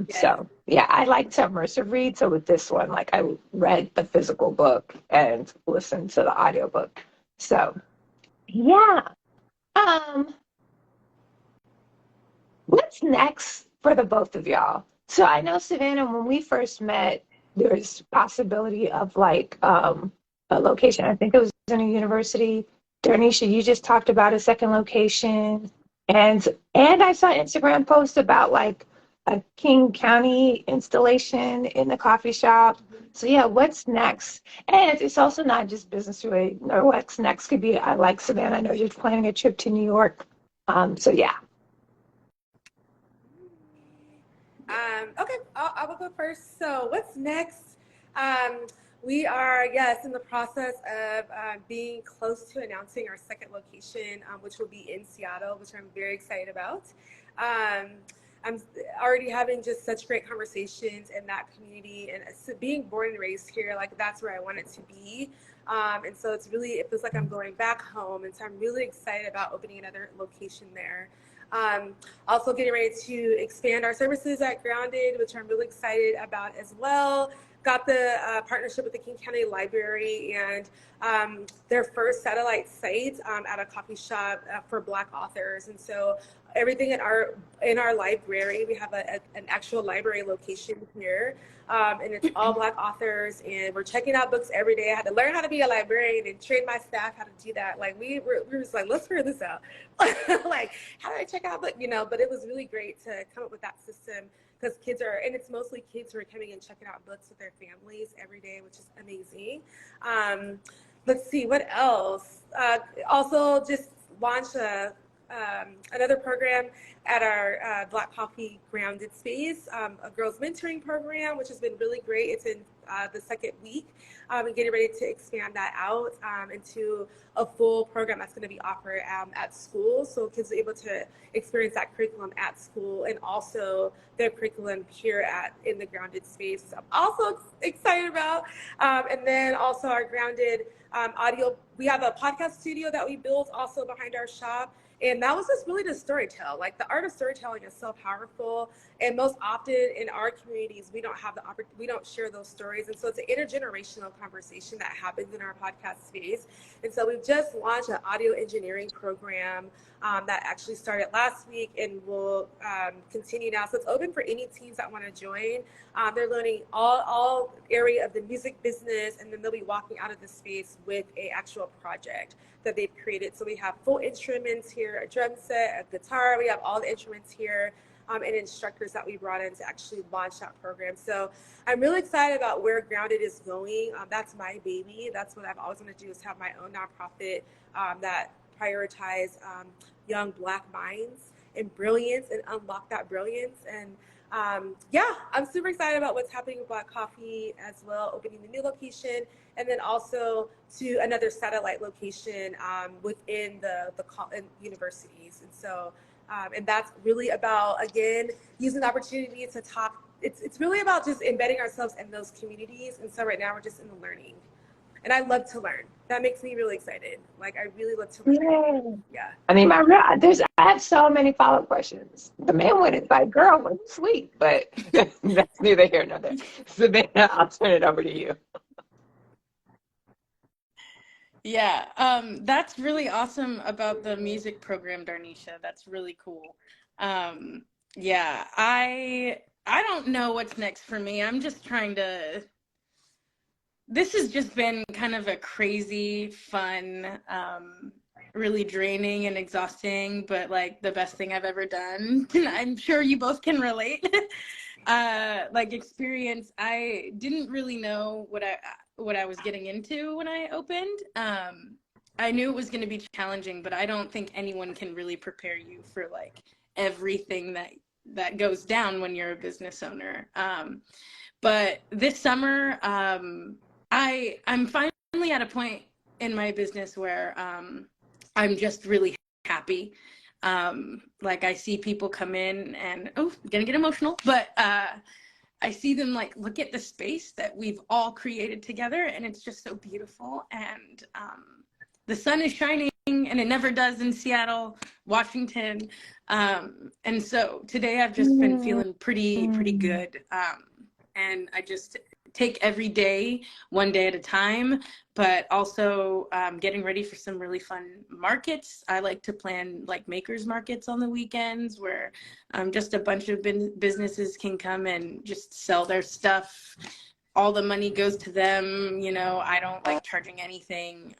A: So yeah, I like to immersive read. So with this one, like I read the physical book and listened to the audiobook. So yeah. Um, what's next for the both of y'all? So I know Savannah, when we first met, there was possibility of like a location. I think it was in a university. Darnesha, you just talked about a second location. And I saw Instagram post about like a King County installation in the coffee shop. So yeah, what's next? And it's also not just business related. No, what's next could be, I like Savannah. I know you're planning a trip to New York. So yeah.
C: Okay, I will go first. So what's next? We are, yes, in the process of being close to announcing our second location, which will be in Seattle, which I'm very excited about. I'm already having just such great conversations in that community, and so being born and raised here, like that's where I want it to be. And so it feels like I'm going back home. And so I'm really excited about opening another location there. Also getting ready to expand our services at Grounded, which I'm really excited about as well. Got the partnership with the King County Library and their first satellite site at a coffee shop for Black authors. And so everything in our library, we have an actual library location here, and it's all Black authors, and we're checking out books every day. I had to learn how to be a librarian and train my staff how to do that. Like we were just like, let's figure this out. Like, how do I check out book? But it was really great to come up with that system, because it's mostly kids who are coming and checking out books with their families every day, which is amazing. Let's see, what else? Also just launched another program at our Black Coffee Grounded space, a girls mentoring program, which has been really great. It's in the second week, and getting ready to expand that out into a full program that's going to be offered at school, so kids are able to experience that curriculum at school and also their curriculum here in the Grounded space. So I'm also excited about, and then also our Grounded audio. We have a podcast studio that we built also behind our shop. And that was just really the storytelling. Like, the art of storytelling is so powerful. And most often in our communities, we don't have we don't share those stories. And so it's an intergenerational conversation that happens in our podcast space. And so we've just launched an audio engineering program that actually started last week and will continue now. So it's open for any teams that want to join. They're learning all area of the music business, and then they'll be walking out of the space with an actual project that they've created. So we have full instruments here, a drum set, a guitar. We have all the instruments here, and instructors that we brought in to actually launch that program. So I'm really excited about where Grounded is going. That's my baby. That's what I've always wanted to do, is have my own nonprofit that prioritize young Black minds and brilliance and unlock that brilliance. And yeah, I'm super excited about what's happening with Black Coffee as well, opening the new location, and then also to another satellite location within the universities. And so, and that's really about, again, using the opportunity to talk. It's really about just embedding ourselves in those communities. And so right now we're just in the learning. And I love to learn. That makes me really excited. Like, I really love to learn. Yeah.
A: I mean, I have so many follow-up questions. The man one is like, girl, when you sleep, but that's neither here nor there. Savannah, I'll turn it over to you.
D: Yeah, that's really awesome about the music program, Darnesha. That's really cool. Yeah, I don't know what's next for me. I'm just trying to. This has just been kind of a crazy, fun, really draining and exhausting, but like the best thing I've ever done. I'm sure you both can relate. Like, experience. I didn't really know what I was getting into when I opened. I knew it was going to be challenging, but I don't think anyone can really prepare you for like everything that goes down when you're a business owner. But this summer, I'm finally at a point in my business where I'm just really happy. Like, I see people come in and, I'm gonna get emotional, but I see them like look at the space that we've all created together, and it's just so beautiful. And the sun is shining, and it never does in Seattle, Washington. And so today I've just been feeling pretty good. And I just take every day, one day at a time, but also getting ready for some really fun markets. I like to plan like makers markets on the weekends where just a bunch of businesses can come and just sell their stuff. All the money goes to them. I don't like charging anything.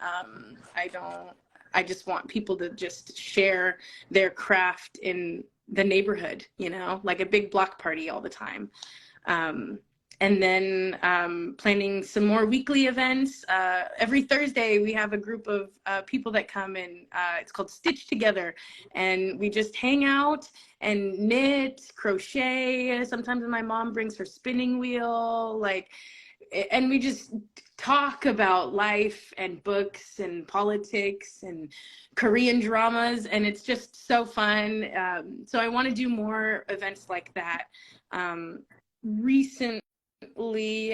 D: I just want people to just share their craft in the neighborhood, like a big block party all the time. And then planning some more weekly events. Every Thursday, we have a group of people that come, and it's called Stitch Together. And we just hang out and knit, crochet. Sometimes my mom brings her spinning wheel. Like, and we just talk about life and books and politics and Korean dramas, and it's just so fun. So I want to do more events like that. Recently,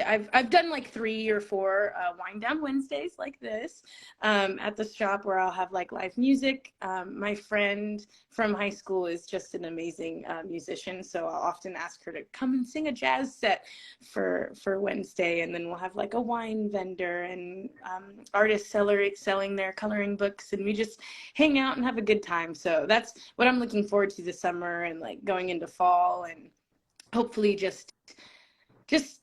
D: I've done like 3 or 4 wind down Wednesdays like this at the shop, where I'll have like live music. My friend from high school is just an amazing musician, so I'll often ask her to come and sing a jazz set for Wednesday, and then we'll have like a wine vendor and artists selling their coloring books, and we just hang out and have a good time. So that's what I'm looking forward to this summer, and like going into fall, and hopefully just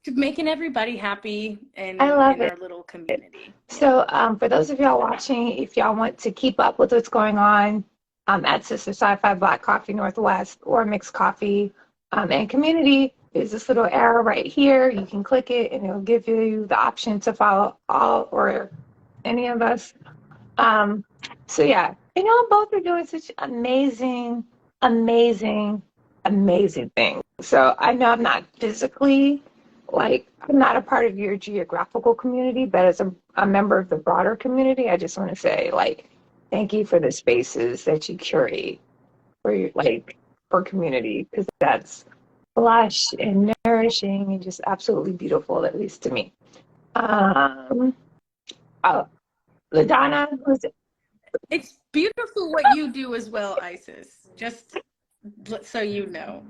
D: making everybody happy in our little community.
A: So for those of y'all watching, if y'all want to keep up with what's going on at Sistah Scifi, Black Coffee Northwest, or Mixed Coffee and Community, there's this little arrow right here. You can click it and it'll give you the option to follow all or any of us. So yeah, and y'all both are doing such amazing things. So I know I'm not physically, like, I'm not a part of your geographical community, but as a member of the broader community, I just want to say, like, thank you for the spaces that you curate for your, like, for community, because that's lush and nourishing and just absolutely beautiful, at least to me. LaDonna, who's
D: It's beautiful what you do as well, Isis. Just so you know,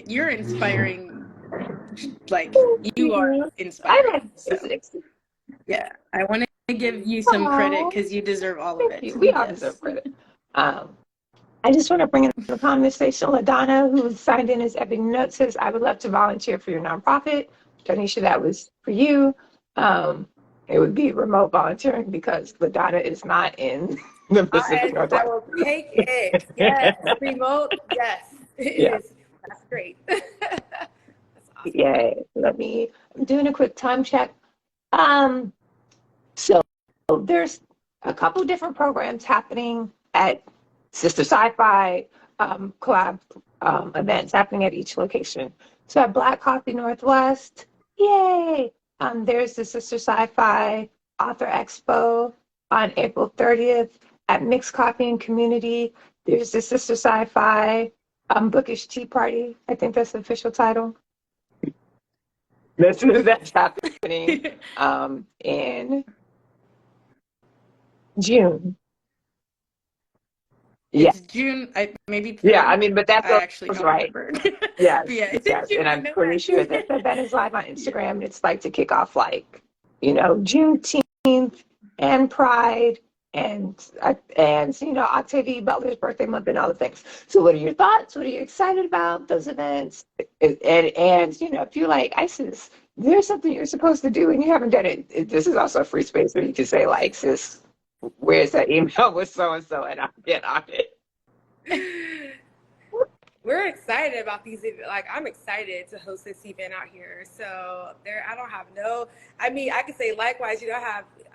D: you're inspiring. Like, you are inspiring. So, yeah, I want to give you some credit because you deserve all of it.
A: We all deserve credit. I just want to bring in the conversation LaDonna, who signed in as Epic Note, says, I would love to volunteer for your nonprofit. Darnesha, that was for you. It would be remote volunteering because LaDonna is not in the Pacific Northwest.
C: I will take it. Yes. Remote, yes. It is. That's great. That's awesome.
A: Yeah, I'm doing a quick time check. So there's a couple different programs happening at Sistah Scifi, collab events happening at each location. So at Black Coffee Northwest, yay! There's the Sistah Scifi Author Expo on April 30th. At Mixed Coffee and Community, there's the Sistah Scifi Bookish Tea Party. I think that's the official title. That's happening in June.
D: It's June, maybe 3rd.
A: Yeah, I mean, but that's
D: actually
A: right.
D: Yes,
A: yes. And I'm pretty sure that that is live on Instagram. And it's like to kick off, like, Juneteenth and Pride and Octavia Butler's birthday month and all the things. So what are your thoughts? What are you excited about those events? And if you're like, Isis, there's something you're supposed to do and you haven't done it, this is also a free space where you can say, like, sis, where's that email with so-and-so, and I'll get on it.
C: We're excited about these. Like, I'm excited to host this event out here. So I could say likewise.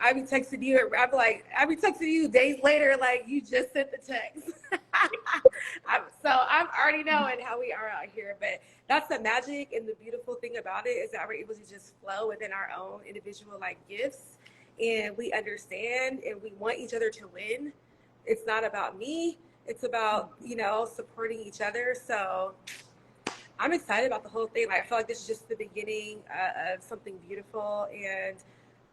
C: I be texting you. I be texting you days later, like you just sent the text. I'm already knowing how we are out here. But that's the magic and the beautiful thing about it is that we're able to just flow within our own individual gifts, and we understand and we want each other to win. It's not about me. It's about, supporting each other. So I'm excited about the whole thing. I feel like this is just the beginning of something beautiful, and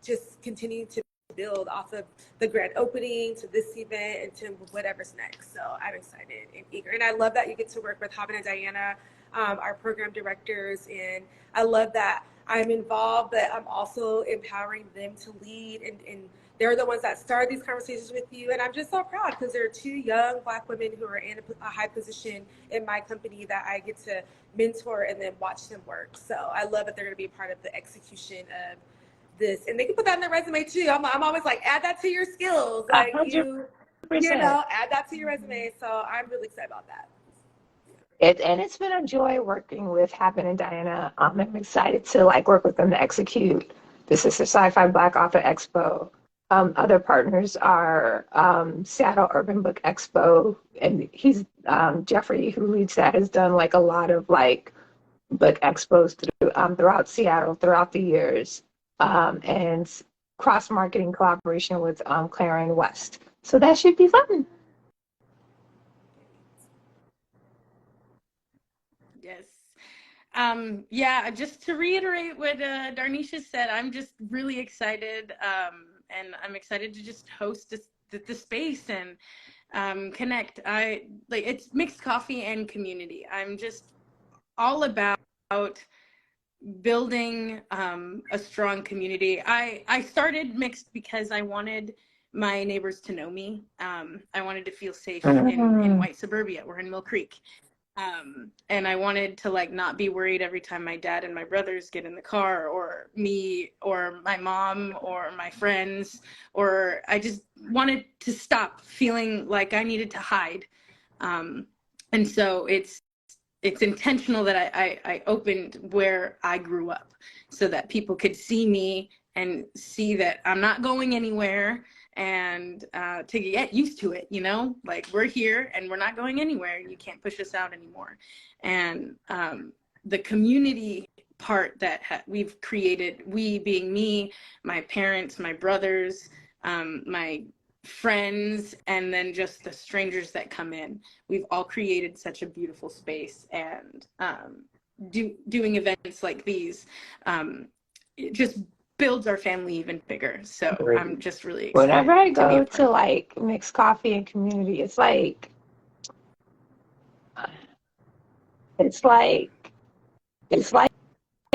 C: just continuing to build off of the grand opening to this event and to whatever's next. So I'm excited and eager. And I love that you get to work with Savannah and Diana, our program directors. And I love that I'm involved, but I'm also empowering them to lead, and they're the ones that started these conversations with you. And I'm just so proud because they're 2 young Black women who are in a high position in my company that I get to mentor and then watch them work. So I love that they're going to be a part of the execution of this. And they can put that in their resume too. I'm always like, add that to your skills. Like,
A: 100%.
C: add that to your resume. So I'm really excited about that.
A: It's been a joy working with Happen and Diana. I'm excited to work with them to execute the Sistah Scifi Black Author Expo. Other partners are Seattle Urban Book Expo, and he's Jeffrey, who leads that, has done a lot of book expos throughout Seattle throughout the years. and cross-marketing collaboration with Clara and West. So that should be fun.
D: Yes. Yeah, just to reiterate what Darnesha said, I'm just really excited, and I'm excited to just host the space and connect. It's mixed coffee and community. I'm just all about building a strong community. I started mixed because I wanted my neighbors to know me. I wanted to feel safe in white suburbia. We're in Mill Creek. And I wanted to not be worried every time my dad and my brothers get in the car, or me or my mom or my friends, or I just wanted to stop feeling like I needed to hide. And so it's intentional that I opened where I grew up so that people could see me and see that I'm not going anywhere, and to get used to it, we're here and we're not going anywhere. You can't push us out anymore. And the community part that we've created, we being me, my parents, my brothers, my friends, and then just the strangers that come in, we've all created such a beautiful space. And doing events like these, it just builds our family even bigger. So
A: Great.
D: I'm just really excited.
A: Whenever I go
D: to
A: mixed coffee and community, it's like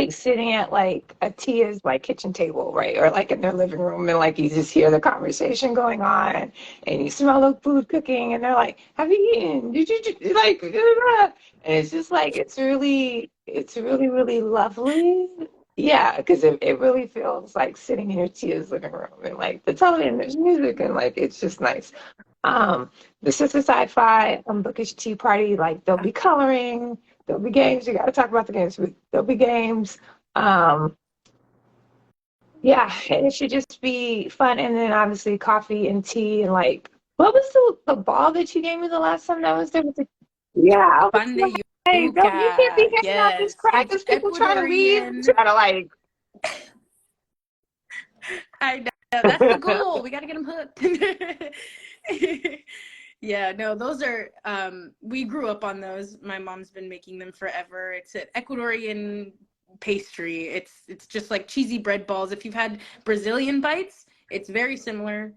A: sitting at a Tia's kitchen table, right? Or in their living room, and you just hear the conversation going on, and you smell the food cooking, and they're like, "Have you eaten? Did you like?" And it's just it's really, really lovely. Yeah, because it really feels like sitting in your Tia's living room, and the television, there's music, and it's just nice. The Sistah Sci-Fi Bookish Tea Party, there'll be coloring, there'll be games. You got to talk about the games. There'll be games. Yeah, and it should just be fun. And then obviously coffee and tea, and what was the ball that you gave me the last time that was there? Yeah,
D: Pan de
A: hey, don't, you can't be
D: yuca.
A: hanging out this
D: Yes,
A: crack
D: it's
A: as people trying to leave.
D: Ecuadorian.
A: Trying
D: I know, that's the goal. We got to get them hooked. Yeah, no, those are we grew up on those. My mom's been making them forever. It's an Ecuadorian pastry. It's just like cheesy bread balls. If you've had Brazilian bites, it's very similar.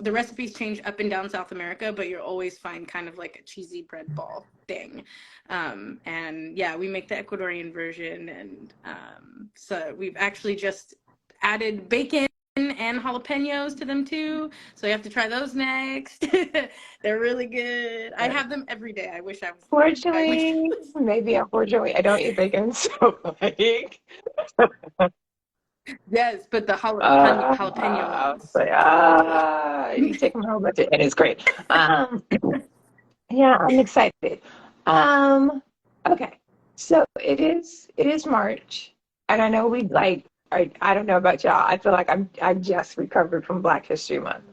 D: The recipes change up and down South America, but you'll always find kind of like a cheesy bread ball thing. And yeah, we make the Ecuadorian version, and so we've actually just added bacon and jalapenos to them too, so you have to try those next. They're really good. I have them every day. I wish I was
A: unfortunately, I don't eat bacon, so
D: yes, but the jalapeno ones,
A: you take my whole budget, and it's great. Yeah, I'm excited. Okay, so it is March, and I know I don't know about y'all. I feel like I just recovered from Black History Month,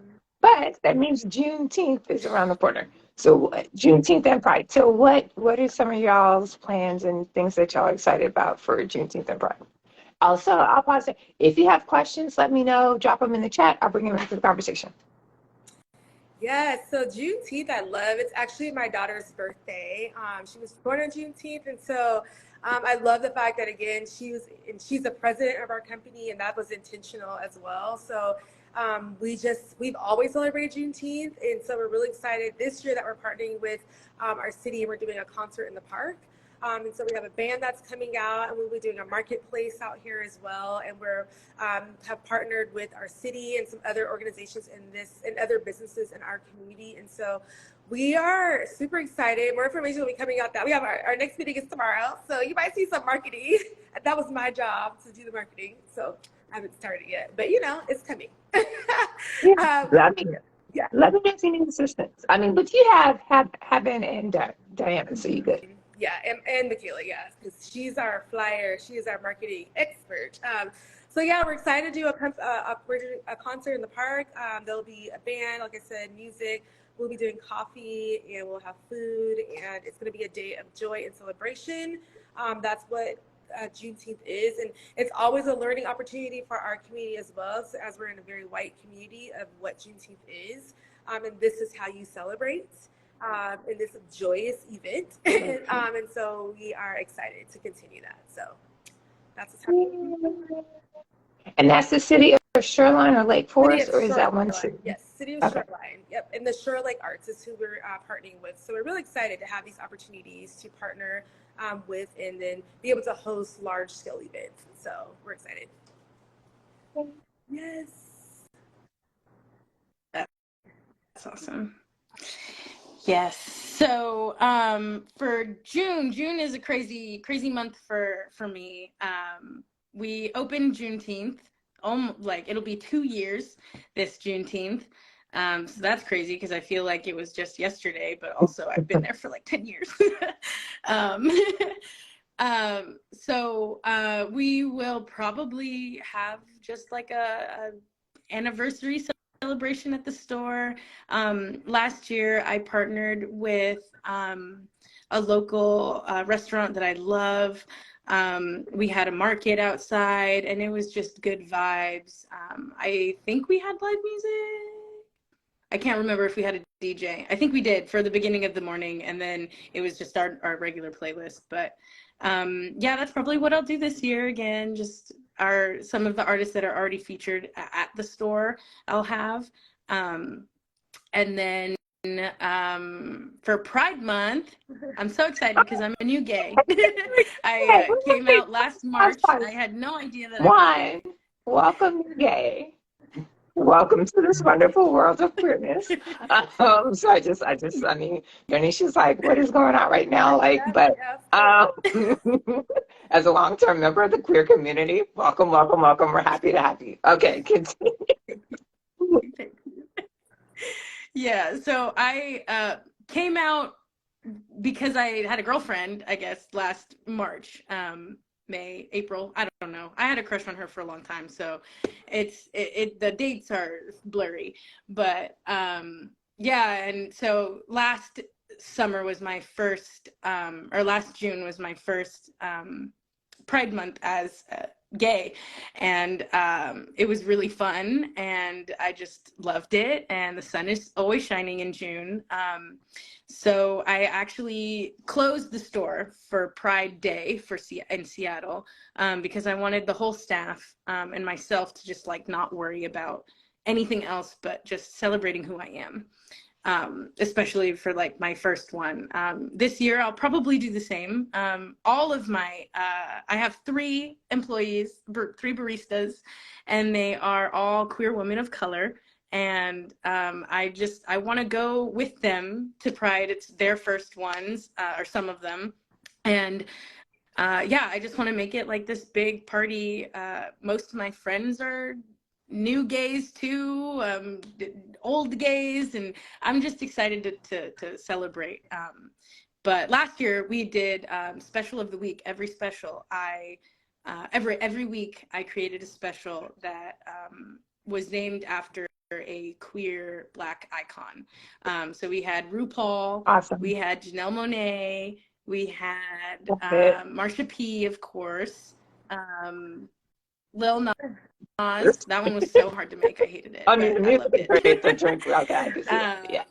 A: but that means Juneteenth is around the corner. So Juneteenth and Pride. So what are some of y'all's plans and things that y'all are excited about for Juneteenth and Pride? Also, I'll pause it. If you have questions, let me know. Drop them in the chat. I'll bring them into the conversation.
C: Yeah, so Juneteenth, I love. It's actually my daughter's birthday. She was born on Juneteenth, and so I love the fact that again she's the president of our company, and that was intentional as well. So we've always celebrated Juneteenth, and so we're really excited this year that we're partnering with our city, and we're doing a concert in the park. And so we have a band that's coming out, and we'll be doing a marketplace out here as well. And we're have partnered with our city and some other organizations and other businesses in our community. And so we are super excited. More information will be coming out. That we have our next meeting is tomorrow, so you might see some marketing. That was my job to do the marketing, so I haven't started yet, but it's coming.
A: Yeah, let me know if you need assistance. But you have been and Diana, so you good.
C: Yeah, and Michaela, yeah, because she's our flyer. She is our marketing expert. So yeah, we're excited to do a concert in the park. There'll be a band, like I said, music. We'll be doing coffee, and we'll have food, and it's going to be a day of joy and celebration. That's what Juneteenth is, and it's always a learning opportunity for our community as well. So as we're in a very white community of what Juneteenth is, and this is how you celebrate in this joyous event, and so we are excited to continue that. So that's what's happening.
A: And that's the city of Shoreline or Lake Forest, or is that one
C: Shoreline.
A: city?
C: Yes, City of
A: Okay.
C: Shoreline. Yep, and the Shore Lake Arts is who we're partnering with. So we're really excited to have these opportunities to partner with and then be able to host large scale events. So we're excited. Yes.
D: That's awesome. Yes. So for June is a crazy month for me. We opened Juneteenth. Like it'll be 2 years this Juneteenth. So that's crazy because I feel like it was just yesterday, but also I've been there for like 10 years. um, so we will probably have just like a anniversary celebration at the store. Last year I partnered with a local restaurant that I love. We had a market outside and it was just good vibes. I think we had live music. I can't remember if we had a DJ. I think we did for the beginning of the morning, and then it was just our regular playlist. But yeah, that's probably what I'll do this year again. Just some of the artists that are already featured at the store I'll have. And then for Pride Month, I'm so excited because I'm a new gay. I came out last March. I had no idea that I was gay.
A: Welcome, gay. Welcome to this wonderful world of queerness. So I mean, Darnesha's like, what is going on right now? Like, but as a long-term member of the queer community, welcome. We're happy to have you. Okay, continue.
D: Yeah, so I came out because I had a girlfriend, I guess, last March. May, April, I don't know. I had a crush on her for a long time, so the dates are blurry. But yeah, and so last summer was my first, or last June was my first Pride Month as gay, and it was really fun, and I just loved it. And the sun is always shining in June. So I actually closed the store for Pride Day in Seattle because I wanted the whole staff and myself to just like not worry about anything else but just celebrating who I am. Especially for like my first one. This year, I'll probably do the same. All of I have 3 employees, 3 baristas, and they are all queer women of color. And I want to go with them to Pride. It's their first ones, or some of them. And yeah, I just want to make it like this big party. Most of my friends are new gays too, old gays, and I'm just excited to celebrate. But last year we did special of the week. Every special every week I created a special that was named after a queer Black icon. So we had RuPaul,
A: Awesome.
D: we had Janelle Monáe, we had Marsha P, of course, Lil Nas. That one was so hard to make. I hated it.
A: I mean, the music is great. The drink, okay, I can see it. Yeah.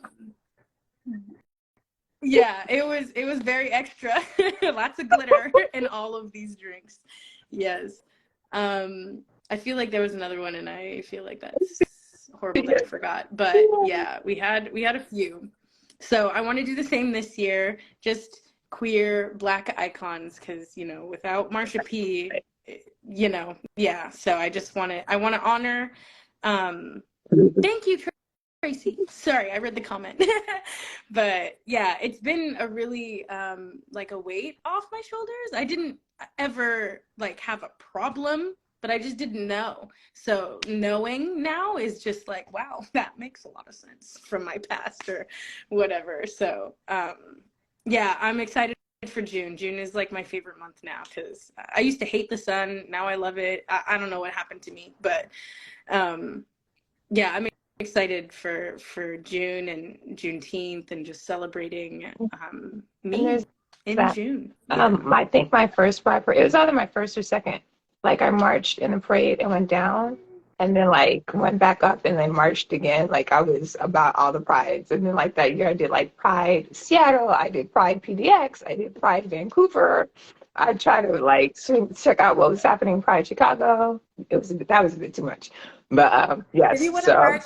D: Yeah, it was very extra. Lots of glitter in all of these drinks. Yes. I feel like there was another one, and I feel like that's horrible that I forgot. But yeah, we had a few. So I want to do the same this year. Just queer Black icons, because without Marsha P, yeah. So I want to honor. Thank you, Tracy. Sorry, I read the comment. But yeah, it's been a really like a weight off my shoulders. I didn't ever like have a problem, but I just didn't know. So knowing now is just like, wow, that makes a lot of sense from my past or whatever. So yeah, I'm excited for June. June is like my favorite month now because I used to hate the sun. Now I love it. I don't know what happened to me, but yeah, I'm excited for June and Juneteenth and just celebrating me. in June.
A: I think my first Pride parade, it was either my first or second. Like I marched in the parade and went down and then like went back up and then marched again. Like I was about all the prides. And then like that year I did like Pride Seattle, I did Pride PDX, I did Pride Vancouver. I tried to like check out what was happening in Pride Chicago. That was a bit too much. But yes.
C: If you want to march,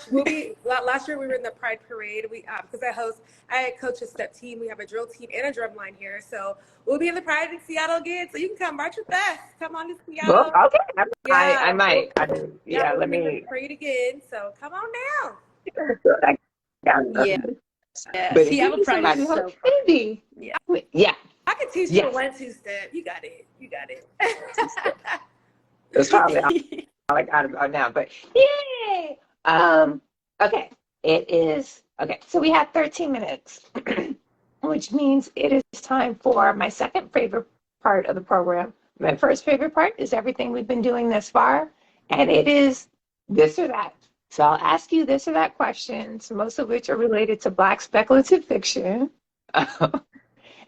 C: last year we were in the Pride Parade. We because I coach a step team. We have a drill team and a drum line here, so we'll be in the Pride in Seattle again. So you can come march with us. Come on to Seattle.
A: Well, okay, I might.
C: Yeah,
A: let
C: we'll be in
A: me.
C: the parade again. So come on down.
D: Yeah.
A: But
D: Seattle
A: if
D: Pride is so
A: maybe. Yeah.
C: I can teach you a 1-2 step. You got it. You got it.
A: That's probably all I got about now. But yay! Okay. It is okay. So we have 13 minutes, which means it is time for my second favorite part of the program. My first favorite part is everything we've been doing this far, and it is this or that. So I'll ask you this or that questions, most of which are related to Black speculative fiction.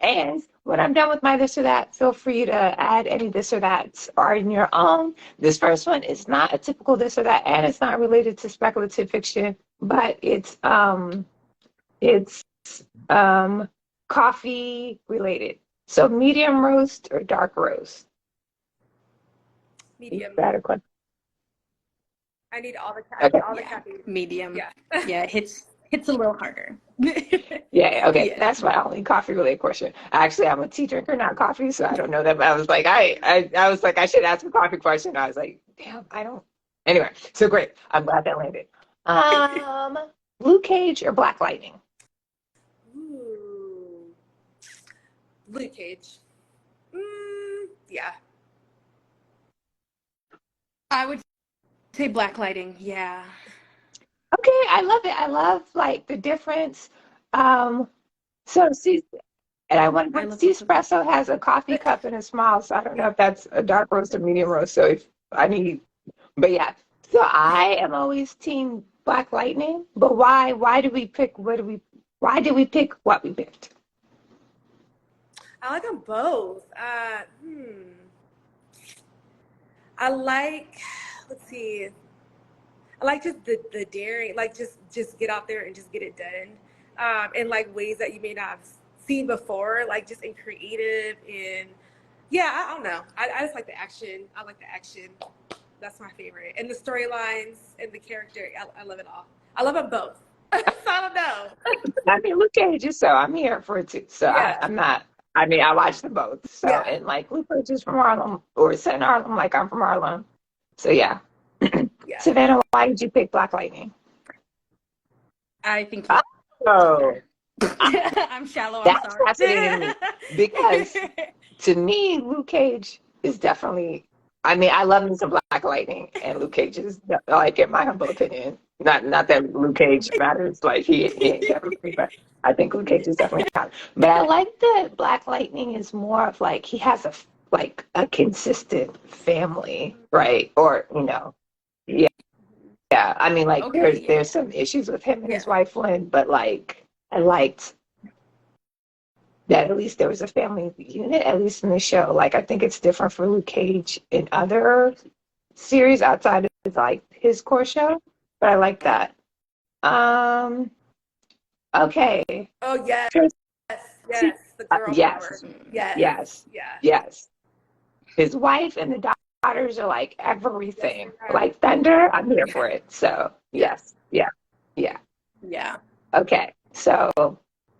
A: And when I'm done with my this or that, feel free to add any this or that's or in your own. This first one is not a typical this or that, and it's not related to speculative fiction, but it's coffee related. So medium roast or dark roast?
C: Medium.
A: Better question.
C: I need all the caffeine.
A: Okay.
C: All the caffeine.
D: Medium.
C: Yeah.
D: Yeah, it hits a little harder.
A: Yeah, okay.
D: Yeah.
A: That's my only coffee related question. Actually, I'm a tea drinker, not coffee, so I don't know that. But I was like, I was like, I should ask a coffee question. I was like, damn, I don't. Anyway, so great. I'm glad that landed. Luke Cage or Black Lightning?
C: Ooh. Luke Cage. Yeah.
D: I would say Black Lighting. Yeah.
A: Okay, I love it. I love like the difference. So see, and I want to see espresso has a coffee cup and a smile, so I don't know if that's a dark roast or medium roast. So if I need, but yeah. So I am always team Black Lightning. But why? Why did we pick? Why did we pick what we picked?
C: I like them both. I like. Let's see. I like just the daring, like just get out there and just get it done, in like ways that you may not have seen before, like just in creative and yeah, I don't know. I just like the action. I like the action. That's my favorite. And the storylines and the character, I love it all. I love them both. So I don't know.
A: I mean, Luke Cage is so I'm here for it too. So
C: Yeah.
A: I'm not. I mean, I watch them both. So
C: Yeah.
A: and like Luke Cage is from Harlem or set in Harlem, like I'm from Harlem. So yeah.
C: Yeah.
A: Savannah, why did you pick Black Lightning?
D: I think
A: Oh,
D: I'm shallow.
A: that's
D: I'm sorry.
A: fascinating to me because to me, Luke Cage is definitely. I mean, I love me some Black Lightning, and Luke Cage is like, in my humble opinion, not that Luke Cage matters, like he ain't everything, but I think Luke Cage is definitely not. But I like that Black Lightning is more of like he has a consistent family, right? Or yeah. Yeah, I mean, like there's some issues with him and his wife Lynn, but like I liked that at least there was a family unit, at least in the show. Like I think it's different for Luke Cage in other series outside of like his core show, but I like that. Okay.
C: Oh yes, yes, the girl power. Yes.
A: Yes. His wife and the daughters are like everything. Like Thunder, I'm here for it. So yes, yeah. Okay, so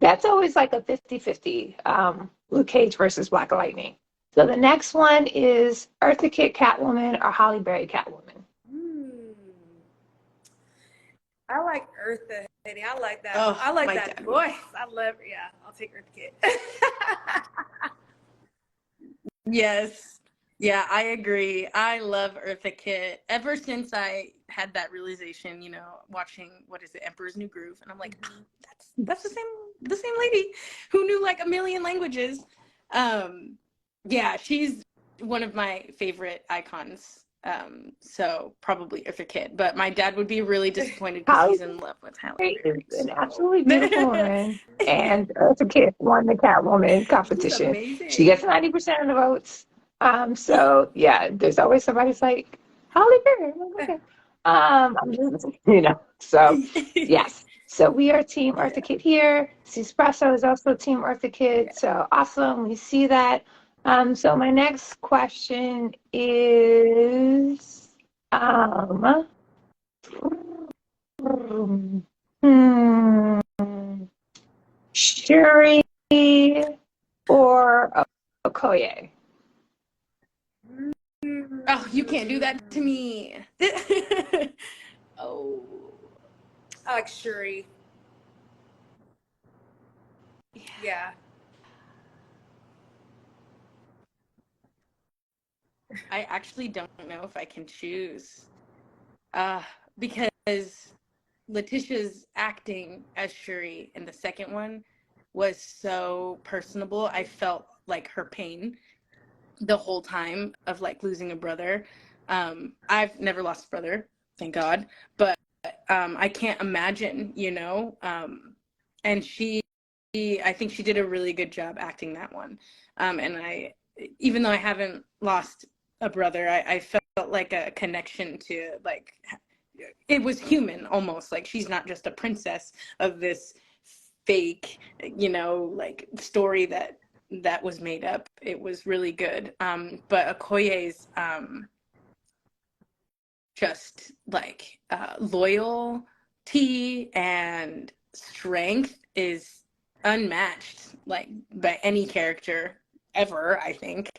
A: that's always like a 50-50, Luke Cage versus Black Lightning. So the next one is Eartha Kitt Catwoman or Halle Berry Catwoman.
C: I like Eartha, honey. I like that.
D: Oh,
C: I like
D: my
C: that
D: God.
C: voice. I love. Yeah, I'll take Eartha Kitt.
D: Yes. Yeah, I agree. I love Eartha Kitt. Ever since I had that realization, watching Emperor's New Groove, and I'm like, that's the same lady who knew like a million languages. Yeah, she's one of my favorite icons So probably Eartha Kitt. But my dad would be really disappointed because
A: Halle
D: he's in love with Halle
A: Berry
D: Berry.
A: is an
D: So
A: absolutely beautiful woman, and Eartha Kitt won the Catwoman
D: she's
A: competition. She
D: amazing.
A: gets 90% of the votes. So yeah, there's always somebody's like Halle Berry. I'm like, okay. I'm just, So yes. So we are Team
D: Yeah.
A: Eartha Kitt here. Espresso is also Team Eartha Kitt.
D: Yeah.
A: So awesome. We see that. So my next question is, hmm, Shuri or Okoye?
D: Oh, you can't do that to me. Oh.
C: I like Shuri. Yeah.
D: I actually don't know if I can choose. Because Letitia's acting as Shuri in the second one was so personable. I felt like her pain the whole time of like losing a brother. I've never lost a brother, thank God, but I can't imagine, and I think she did a really good job acting that one. And even though I haven't lost a brother, I felt like a connection to, like, it was human almost. Like, she's not just a princess of this fake, like story that was made up. It was really good. But Okoye's just like loyalty and strength is unmatched, like, by any character ever, I think.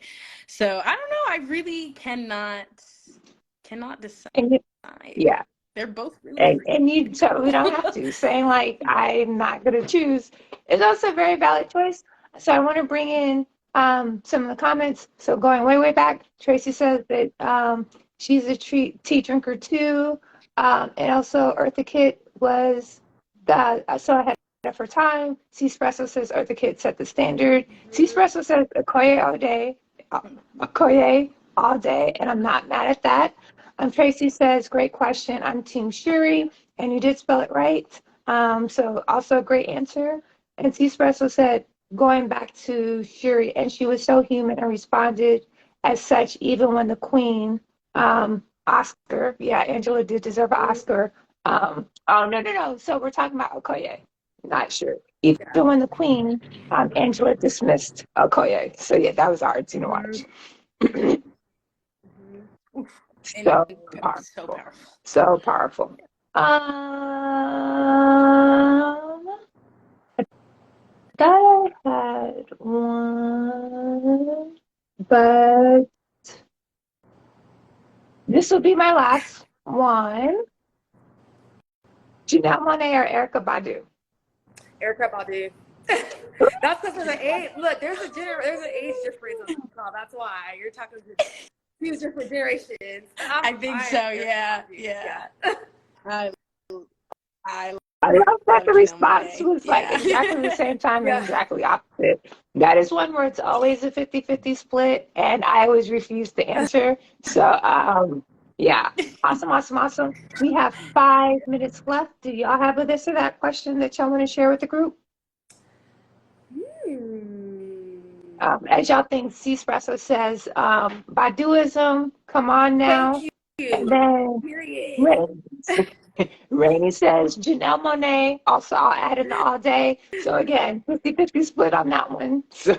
D: So I don't know. I really cannot decide.
A: And yeah,
D: They're both really
A: and
D: great.
A: and you totally don't have to. Saying like I'm not gonna choose is also a very valid choice. So I want to bring in some of the comments. So going way back, Tracy says that she's a tea drinker too, and also Eartha Kitt was so ahead of her time. Espresso says Eartha Kitt set the standard. Espresso says Okoye all day, Okoye all day, and I'm not mad at that. Tracy says, great question. I'm Team Shuri, and you did spell it right. So also a great answer. And C Espresso said, going back to Shuri, and she was so human and responded as such, even when the queen, Oscar, yeah, Angela did deserve an Oscar. Oh, no. So we're talking about Okoye, not Shuri. Even when the queen, Angela dismissed Okoye. So yeah, that was hard to watch. So
D: So
A: powerful.
D: powerful.
A: So powerful. I thought I had one, but this will be my last one. Janelle Monáe or Erykah Badu?
C: Erykah Badu. That's because of the age. Look, there's an age difference on this call. That's why you're talking to two different generations.
D: I think so. Yeah. I
A: I love that
D: love
A: the
D: Janelle
A: response
D: Monáe.
A: was like exactly the same time and exactly opposite. That is one where it's always a 50-50 split, and I always refuse to answer. So, yeah. Awesome. We have 5 minutes left. Do y'all have a this or that question that y'all want to share with the group? As y'all think, C Espresso says, Baduism, come on now.
C: Thank you.
A: And then Rainey says Janelle Monáe. Also, I'll add in the all day. So again, 50-50 split on that one. So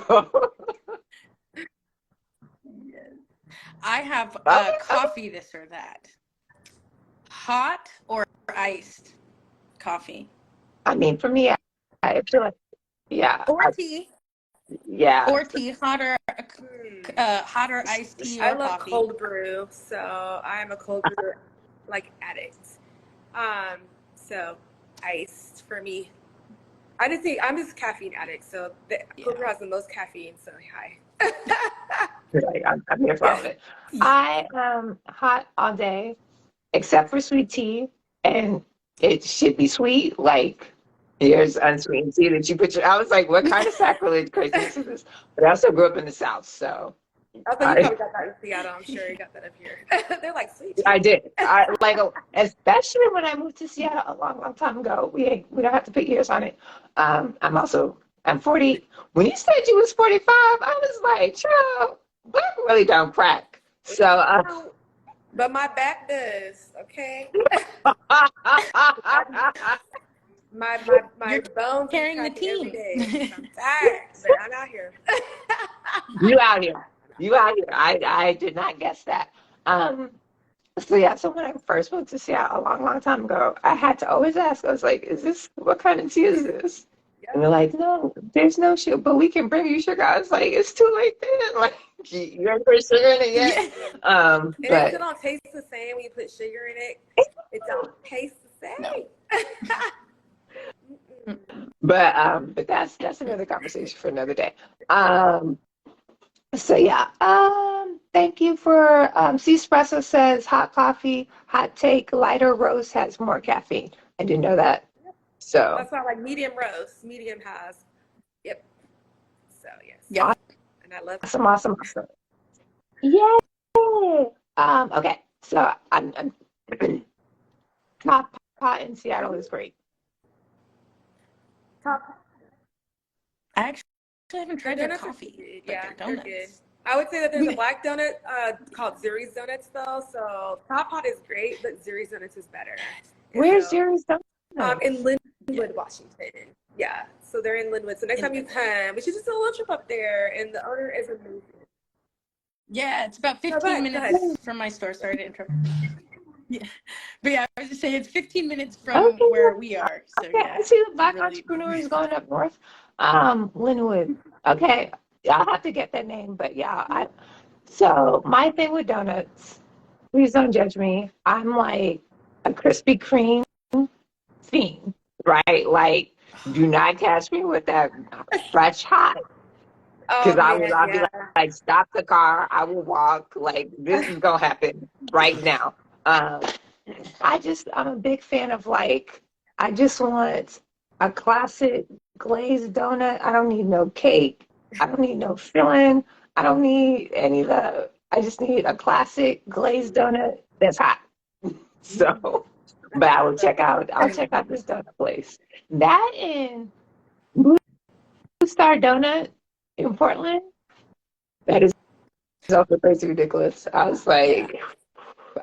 D: I have coffee this or that. Hot or iced coffee?
A: I mean, for me, I feel like, yeah.
D: Or tea.
A: Yeah.
D: Or tea, hotter iced tea or
C: I love
D: coffee.
C: cold brew, so I'm a cold brew addict. So iced for me. I just think I'm just a caffeine addict, so the cold brew has the most caffeine. So hi.
A: I'm here for it. I am hot all day, except for sweet tea, and it should be sweet. Like here's unsweetened tea that you put I was like, what kind of sacrilege craziness is this? But I also grew up in the South, so
C: Also, you probably got that in Seattle. I'm sure you got that up here. They're like, sweet tea.
A: I did. I like, especially when I moved to Seattle a long, long time ago. We don't have to put years on it. I'm 40. When you said you was 45, I was like, child, black really don't crack. So,
C: But my back does, okay? My
D: You're
C: bones are
D: carrying the
C: cracking every
D: team.
C: day. I'm tired, but I'm out here.
A: you out here. You out here. I did not guess that. So yeah, so when I first moved to Seattle a long, long time ago, I had to always ask, I was like, what kind of tea is this? And they're like, no, there's no sugar, but we can bring you sugar. I was like, it's too late then. Like, you ever put sugar in it yet?
D: Yeah.
C: And it
A: But
C: still don't taste the same when you put sugar in it. It don't taste the same.
D: No.
A: but that's another conversation for another day. So yeah, thank you for Espresso says hot coffee, hot take, lighter roast has more caffeine. I didn't know that. So
C: That's why I like medium roast. Medium has. Yep. So yes.
D: Yep.
C: And I love
A: awesome. Yay! Okay, so I'm top pot in Seattle is great.
C: top.
D: I actually haven't tried their
C: donuts are
D: coffee,
C: good.
D: but
C: Yeah,
D: their
C: they're good.
D: donuts.
C: I would say that there's a black donut called Zuri's Donuts though. So Top Pot is great, but Zuri's Donuts is better. And
A: Where's
C: so,
A: yours?
C: in Linwood, Washington. Yeah, so they're in Linwood. So next time you come, we should just do a little trip up there. And the owner is amazing.
D: Yeah, it's about 15 minutes from my store. Sorry to interrupt. Yeah, but yeah, I was just saying it's 15 minutes from where we are. So
A: okay,
D: yeah,
A: I see the black
D: really...
A: entrepreneurs going up north. Linwood. Okay, I'll have to get that name, but yeah, so my thing with donuts, please don't judge me. I'm like a Krispy Kreme fiend, right? Like, do not catch me with that fresh hot. Because I'll be like, stop the car. I will walk. Like, this is going to happen right now. I'm a big fan of like, I just want a classic glazed donut. I don't need no cake. I don't need no filling. I don't need any of the, I just need a classic glazed donut that's hot. So, but I'll check out this donut place. That in Blue Star Donut in Portland, that is also crazy ridiculous. I was like,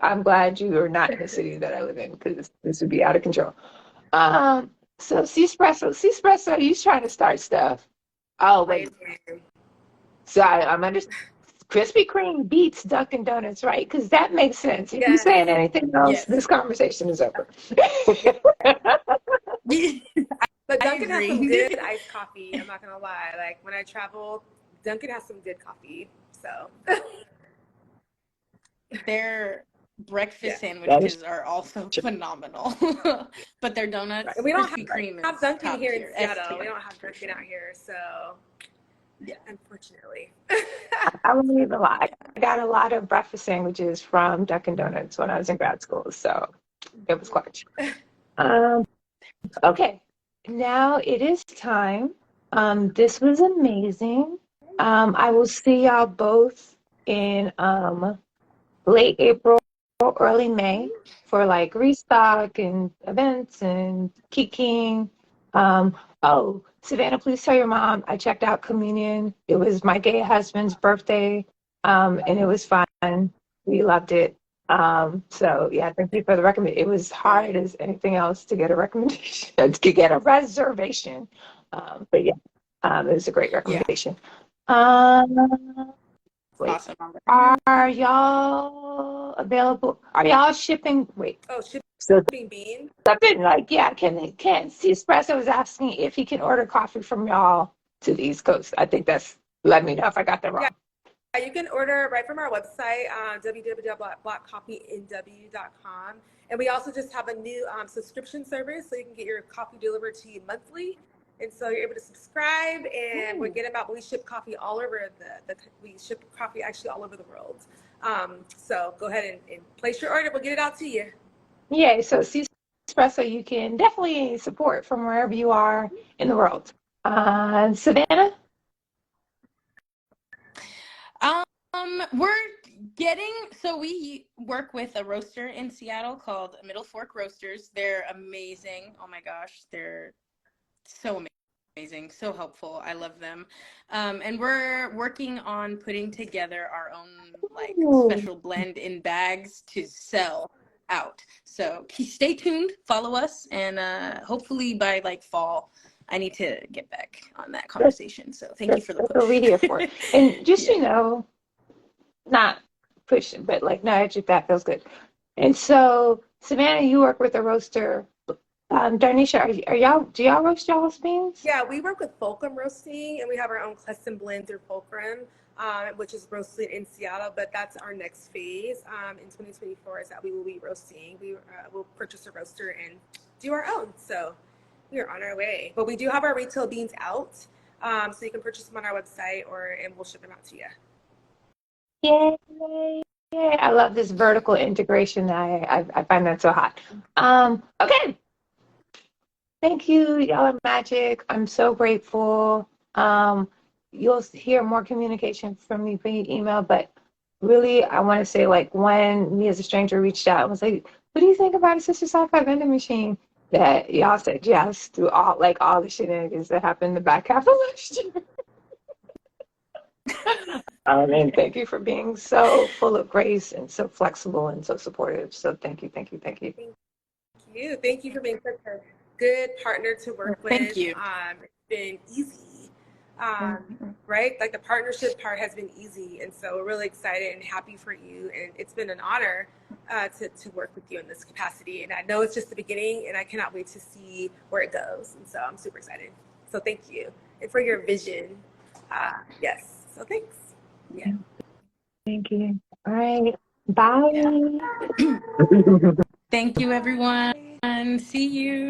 A: I'm glad you are not in the city that I live in because this would be out of control. So Espresso, he's trying to start stuff. Oh wait, so I'm understanding. Krispy Kreme beats Dunkin' Donuts, right? Because that makes sense. If you're saying anything else, this conversation is over.
C: But Dunkin' has some good iced coffee. I'm not gonna lie. Like when I travel, Dunkin' has some good coffee. So
D: their breakfast sandwiches are also phenomenal. But their donuts,
C: we don't
D: have
C: Dunkin' here in Seattle. We don't have Dunkin' out here, so yeah, unfortunately.
A: I won't even lie. I got a lot of breakfast sandwiches from Dunkin' Donuts when I was in grad school, so it was clutch. Okay, now it is time. This was amazing. I will see y'all both in late April, early May for like restock and events and kikiing. Oh, Savannah, please tell your mom I checked out Communion. It was my gay husband's birthday, and it was fun. We loved it. So yeah, thank you for the recommendation. It was hard as anything else to get a recommendation, to get a reservation. But yeah, it was a great recommendation. Wait,
D: awesome.
A: Are y'all available? Are y'all shipping? Wait.
C: Oh, shipping beans?
A: Something like, yeah, can Espresso was asking if he can order coffee from y'all to the East Coast. I think let me know if I got that wrong.
C: Yeah, you can order right from our website, www.blackcoffeenw.com. And we also just have a new subscription service, so you can get your coffee delivered to you monthly. And so you're able to subscribe, and we ship coffee all over we ship coffee actually all over the world. So go ahead and place your order. We'll get it out to you.
A: Yeah, so Espresso, you can definitely support from wherever you are in the world. Savannah?
D: We're so we work with a roaster in Seattle called Middle Fork Roasters. They're amazing. Oh my gosh, they're so amazing, so helpful. I love them. And we're working on putting together our own like special blend in bags to sell out. So stay tuned, follow us, and hopefully by like fall, I need to get back on that conversation. So thank you for the push.
A: That's what we're here for. And just,
D: Yeah.
A: not pushing, but like, no, actually, that feels good. And so, Savannah, you work with a roaster. Darnesha, do y'all roast y'all's beans?
C: Yeah, we work with Fulcrum Roasting, and we have our own custom blend through Fulcrum, which is roasted in Seattle. But that's our next phase in 2024 is that we will be roasting. We will purchase a roaster and do our own. So we are on our way. But we do have our retail beans out, so you can purchase them on our website, and we'll ship them out to you.
A: Yay! Yay! I love this vertical integration. I find that so hot. Okay. Thank you. Y'all are magic. I'm so grateful. You'll hear more communication from me via email, but really, I want to say, like, when me as a stranger reached out and was like, what do you think about a Sistah Scifi vending machine? That y'all said yes through all the shenanigans that happened in the back half of last year. And thank you for being so full of grace and so flexible and so supportive. So thank you, thank you, thank you.
C: Thank you for being such a good partner to work with.
D: Thank you.
C: It's been easy, right? Like the partnership part has been easy, and so we're really excited and happy for you. And it's been an honor to work with you in this capacity. And I know it's just the beginning, and I cannot wait to see where it goes. And so I'm super excited. So thank you, and for your vision. Yes. So thanks. Yeah.
A: Thank you. All right. Bye.
C: Yeah.
D: Thank you, everyone. See you.